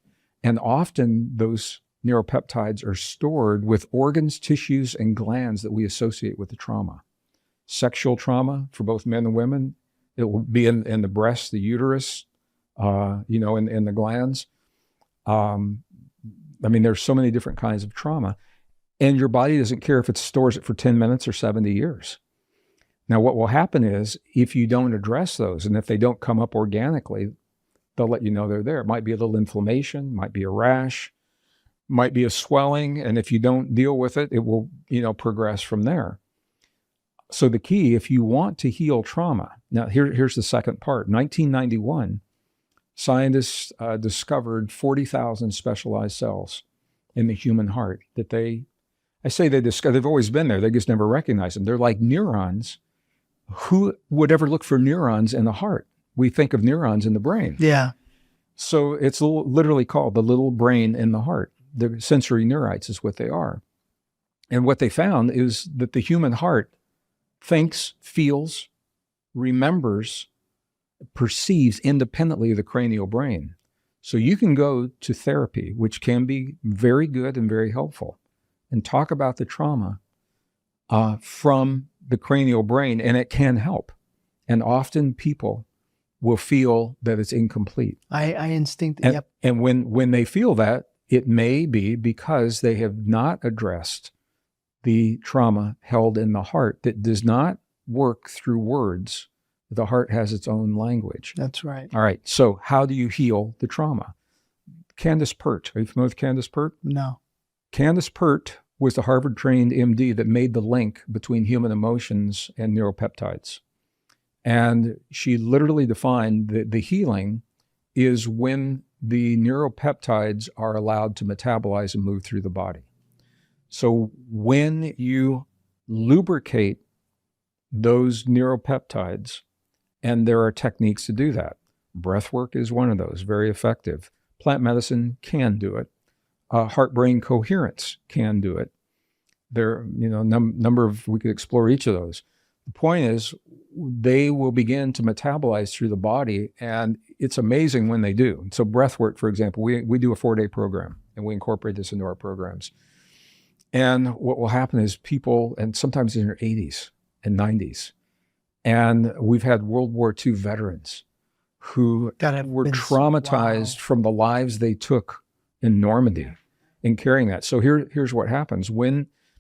And often those neuropeptides are stored with organs, tissues, and glands that we associate with the trauma. Sexual trauma for both men and women, it will be in the breast, the uterus, in the glands. There's so many different kinds of trauma. And your body doesn't care if it stores it for 10 minutes or 70 years. Now, what will happen is if you don't address those, and if they don't come up organically, they'll let you know they're there. It might be a little inflammation, might be a rash, might be a swelling. And if you don't deal with it, it will, progress from there. So the key, if you want to heal trauma, now here's the second part. 1991, scientists discovered 40,000 specialized cells in the human heart that they've always been there. They just never recognized them. They're like neurons. Who would ever look for neurons in the heart? We think of neurons in the brain. Yeah. So it's literally called the little brain in the heart. The sensory neurites is what they are. And what they found is that the human heart thinks, feels, remembers, perceives independently of the cranial brain. So you can go to therapy, which can be very good and very helpful, and talk about the trauma from the cranial brain, and it can help. And often people will feel that it's incomplete. I instinct. Yep. And when they feel that, it may be because they have not addressed the trauma held in the heart that does not work through words. The heart has its own language. That's right. All right. So how do you heal the trauma? Candace Pert. Are you familiar with Candace Pert? No. Candace Pert was the Harvard-trained MD that made the link between human emotions and neuropeptides. And she literally defined that the healing is when the neuropeptides are allowed to metabolize and move through the body. So when you lubricate those neuropeptides, and there are techniques to do that. Breath work is one of those, very effective. Plant medicine can do it. Heart-brain coherence can do it. There, number of, we could explore each of those. The point is, they will begin to metabolize through the body, and it's amazing when they do. So breath work, for example, we do a 4-day program, and we incorporate this into our programs. And what will happen is people, and sometimes in their 80s and 90s, and we've had World War II veterans who were traumatized from the lives they took in Normandy in carrying that. So here's what happens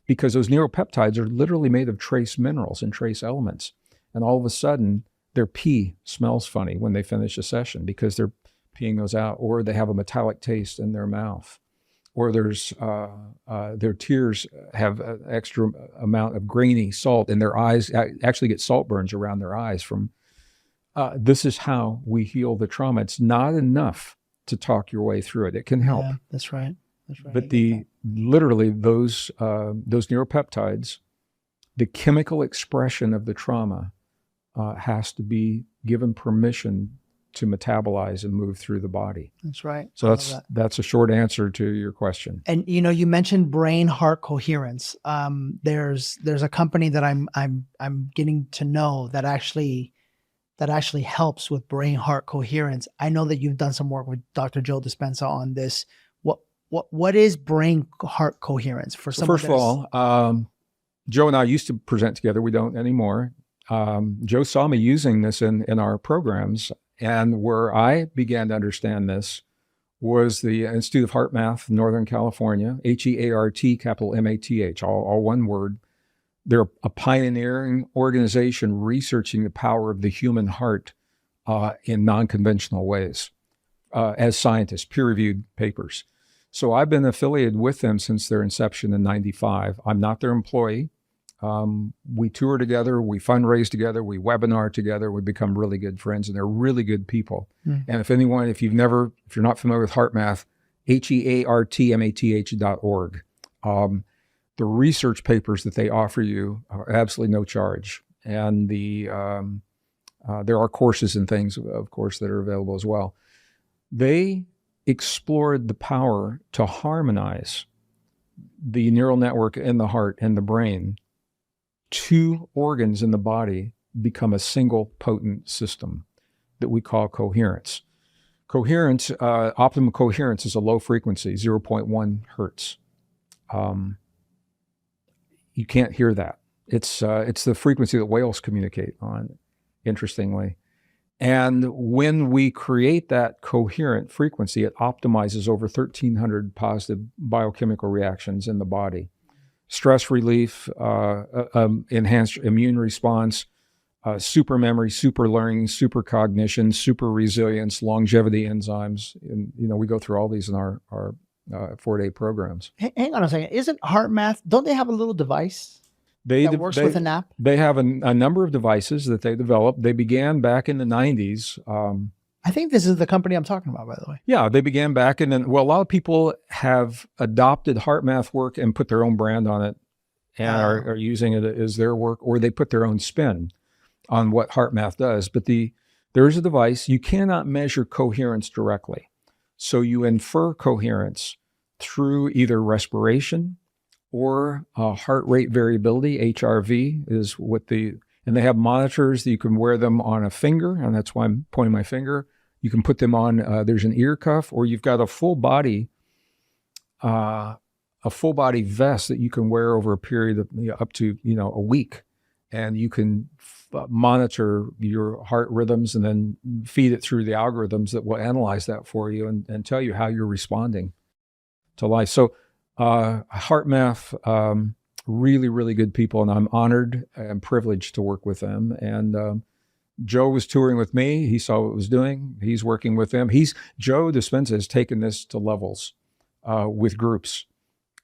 because those neuropeptides are literally made of trace minerals and trace elements. And all of a sudden, their pee smells funny when they finish a session because they're peeing those out, or they have a metallic taste in their mouth, or their tears have an extra amount of grainy salt in their eyes, actually get salt burns around their eyes from, this is how we heal the trauma. It's not enough to talk your way through it. It can help. Yeah, that's right. That's right. But literally those neuropeptides, the chemical expression of the trauma has to be given permission to metabolize and move through the body. That's right. So that's a short answer to your question. And you mentioned brain heart coherence. There's a company that I'm getting to know that actually helps with brain heart coherence. I know that you've done some work with Dr. Joe Dispenza on this. What is brain heart coherence for someone? First of all, Joe and I used to present together. We don't anymore. Joe saw me using this in our programs, and where I began to understand this was the Institute of Heart Math, Northern California, HEART, capital MATH, all one word. They're a pioneering organization researching the power of the human heart in non-conventional ways as scientists, peer-reviewed papers. So I've been affiliated with them since their inception in '95. I'm not their employee. We tour together, we fundraise together, we webinar together, we become really good friends, and they're really good people. And if you're not familiar with heart math, HEARTMATH.org. The research papers that they offer you are absolutely no charge. And there are courses and things, of course, that are available as well. They explored the power to harmonize the neural network in the heart and the brain. 2 organs in the body become a single potent system that we call coherence. Coherence, optimum coherence is a low frequency, 0.1 hertz. You can't hear that. It's the frequency that whales communicate on, interestingly. And when we create that coherent frequency, it optimizes over 1,300 positive biochemical reactions in the body. Stress relief, enhanced immune response, super memory, super learning, super cognition, super resilience, longevity enzymes. And, we go through all these in our 4-day programs. Hang on a second. Isn't heart math, don't they have a little device that works with an app? They have a number of devices that they developed. They began back in the 90s. I think this is the company I'm talking about, by the way. Yeah, they began back a lot of people have adopted heart math work and put their own brand on it and are using it as their work, or they put their own spin on what heart math does. But there is a device. You cannot measure coherence directly. So you infer coherence through either respiration or heart rate variability. HRV is and they have monitors that you can wear them on a finger, and that's why I'm pointing my finger. You can put them on, there's an ear cuff, or you've got a full body vest that you can wear over a period of up to, a week. And you can monitor your heart rhythms and then feed it through the algorithms that will analyze that for you and tell you how you're responding to life. So heart math, really, really good people. And I'm honored and privileged to work with them. And Joe was touring with me. He saw what I was doing. He's working with them. Joe Dispenza has taken this to levels with groups.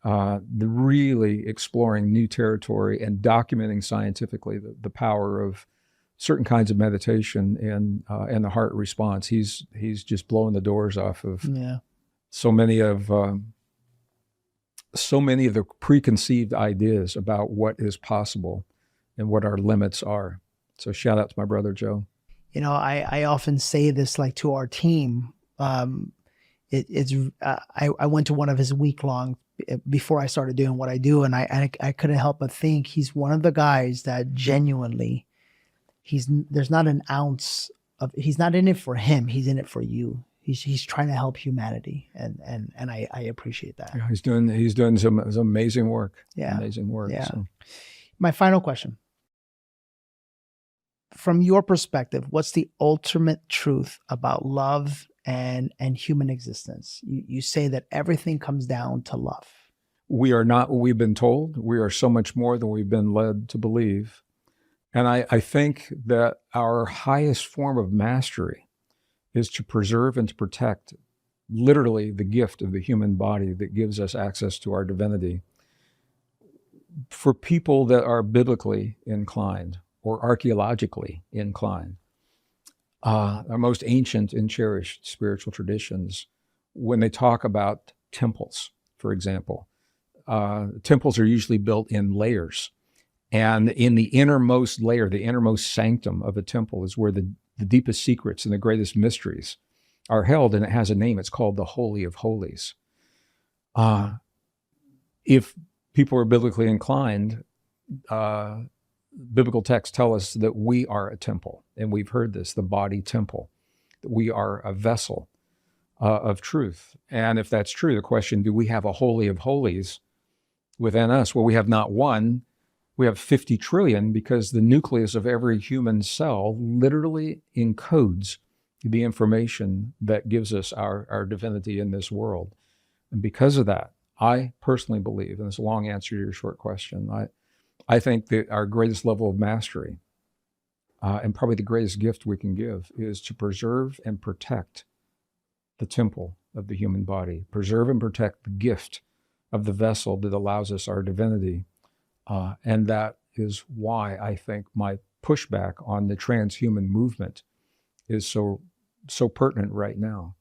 Really exploring new territory and documenting scientifically the power of certain kinds of meditation and the heart response. He's just blowing the doors off of so many of so many of the preconceived ideas about what is possible and what our limits are. So shout out to my brother, Joe. You know, I often say this like to our team. I went to one of his week-long before I started doing what I do, and I couldn't help but think he's one of the guys that genuinely, there's not an ounce of, he's not in it for him, he's in it for you. He's trying to help humanity, and I appreciate that. Yeah, he's doing some amazing work. Yeah, amazing work. Yeah. So. My final question. From your perspective, what's the ultimate truth about love and human existence? You say that everything comes down to love. We are not what we've been told. We are so much more than we've been led to believe. And I think that our highest form of mastery is to preserve and to protect literally the gift of the human body that gives us access to our divinity. For people that are biblically inclined or archaeologically inclined, our most ancient and cherished spiritual traditions, when they talk about temples, for example, temples are usually built in layers. And in the innermost layer, the innermost sanctum of a temple is where the deepest secrets and the greatest mysteries are held, and it has a name. It's called the Holy of Holies. If people are biblically inclined, biblical texts tell us that we are a temple, and we've heard this, the body temple, that we are a vessel of truth. And if that's true, the question, do we have a Holy of Holies within us? Well, we have not one. We have 50 trillion, because the nucleus of every human cell literally encodes the information that gives us our divinity in this world. And because of that, I personally believe, and it's a long answer to your short question, I think that our greatest level of mastery, and probably the greatest gift we can give, is to preserve and protect the temple of the human body, preserve and protect the gift of the vessel that allows us our divinity. And that is why I think my pushback on the transhuman movement is so pertinent right now,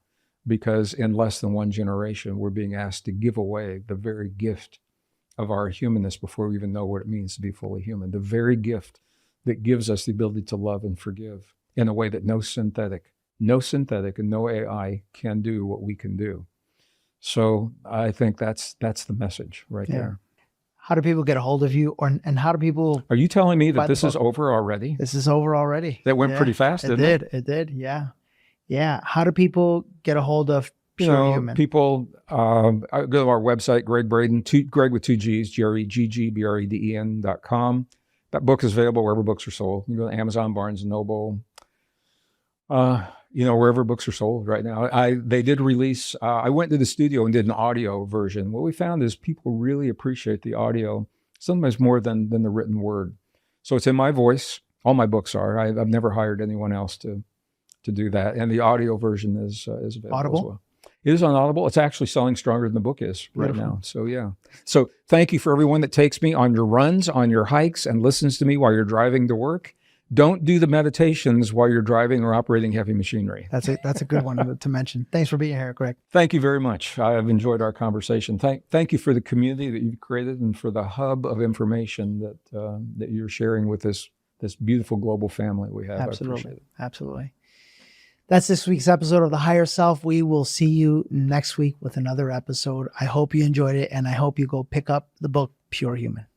because in less than one generation, we're being asked to give away the very gift of our humanness before we even know what it means to be fully human, the very gift that gives us the ability to love and forgive in a way that no synthetic and no AI can do what we can do. So I think that's the message right there. How do people get a hold of you, and how do people? Are you telling me that this is over already? This is over already. That went pretty fast, didn't it? It did. Yeah. Yeah. How do people get a hold of Pure Human? People go to our website, Gregg Braden, Gregg with two G's, GreggBraden.com. That book is available wherever books are sold. You go to Amazon, Barnes & Noble, wherever books are sold right now. They did release, I went to the studio and did an audio version. What we found is people really appreciate the audio, sometimes more than the written word. So it's in my voice. All my books are. I've never hired anyone else to do that. And the audio version is available Audible? as well. It is on Audible. It's actually selling stronger than the book is right now. So yeah. So thank you for everyone that takes me on your runs, on your hikes, and listens to me while you're driving to work. Don't do the meditations while you're driving or operating heavy machinery. That's a good one to mention. Thanks for being here, Gregg. Thank you very much. I've enjoyed our conversation. Thank you for the community that you've created and for the hub of information that you're sharing with this beautiful global family we have. Absolutely. I appreciate it. Absolutely. That's this week's episode of The Higher Self. We will see you next week with another episode. I hope you enjoyed it, and I hope you go pick up the book, Pure Human.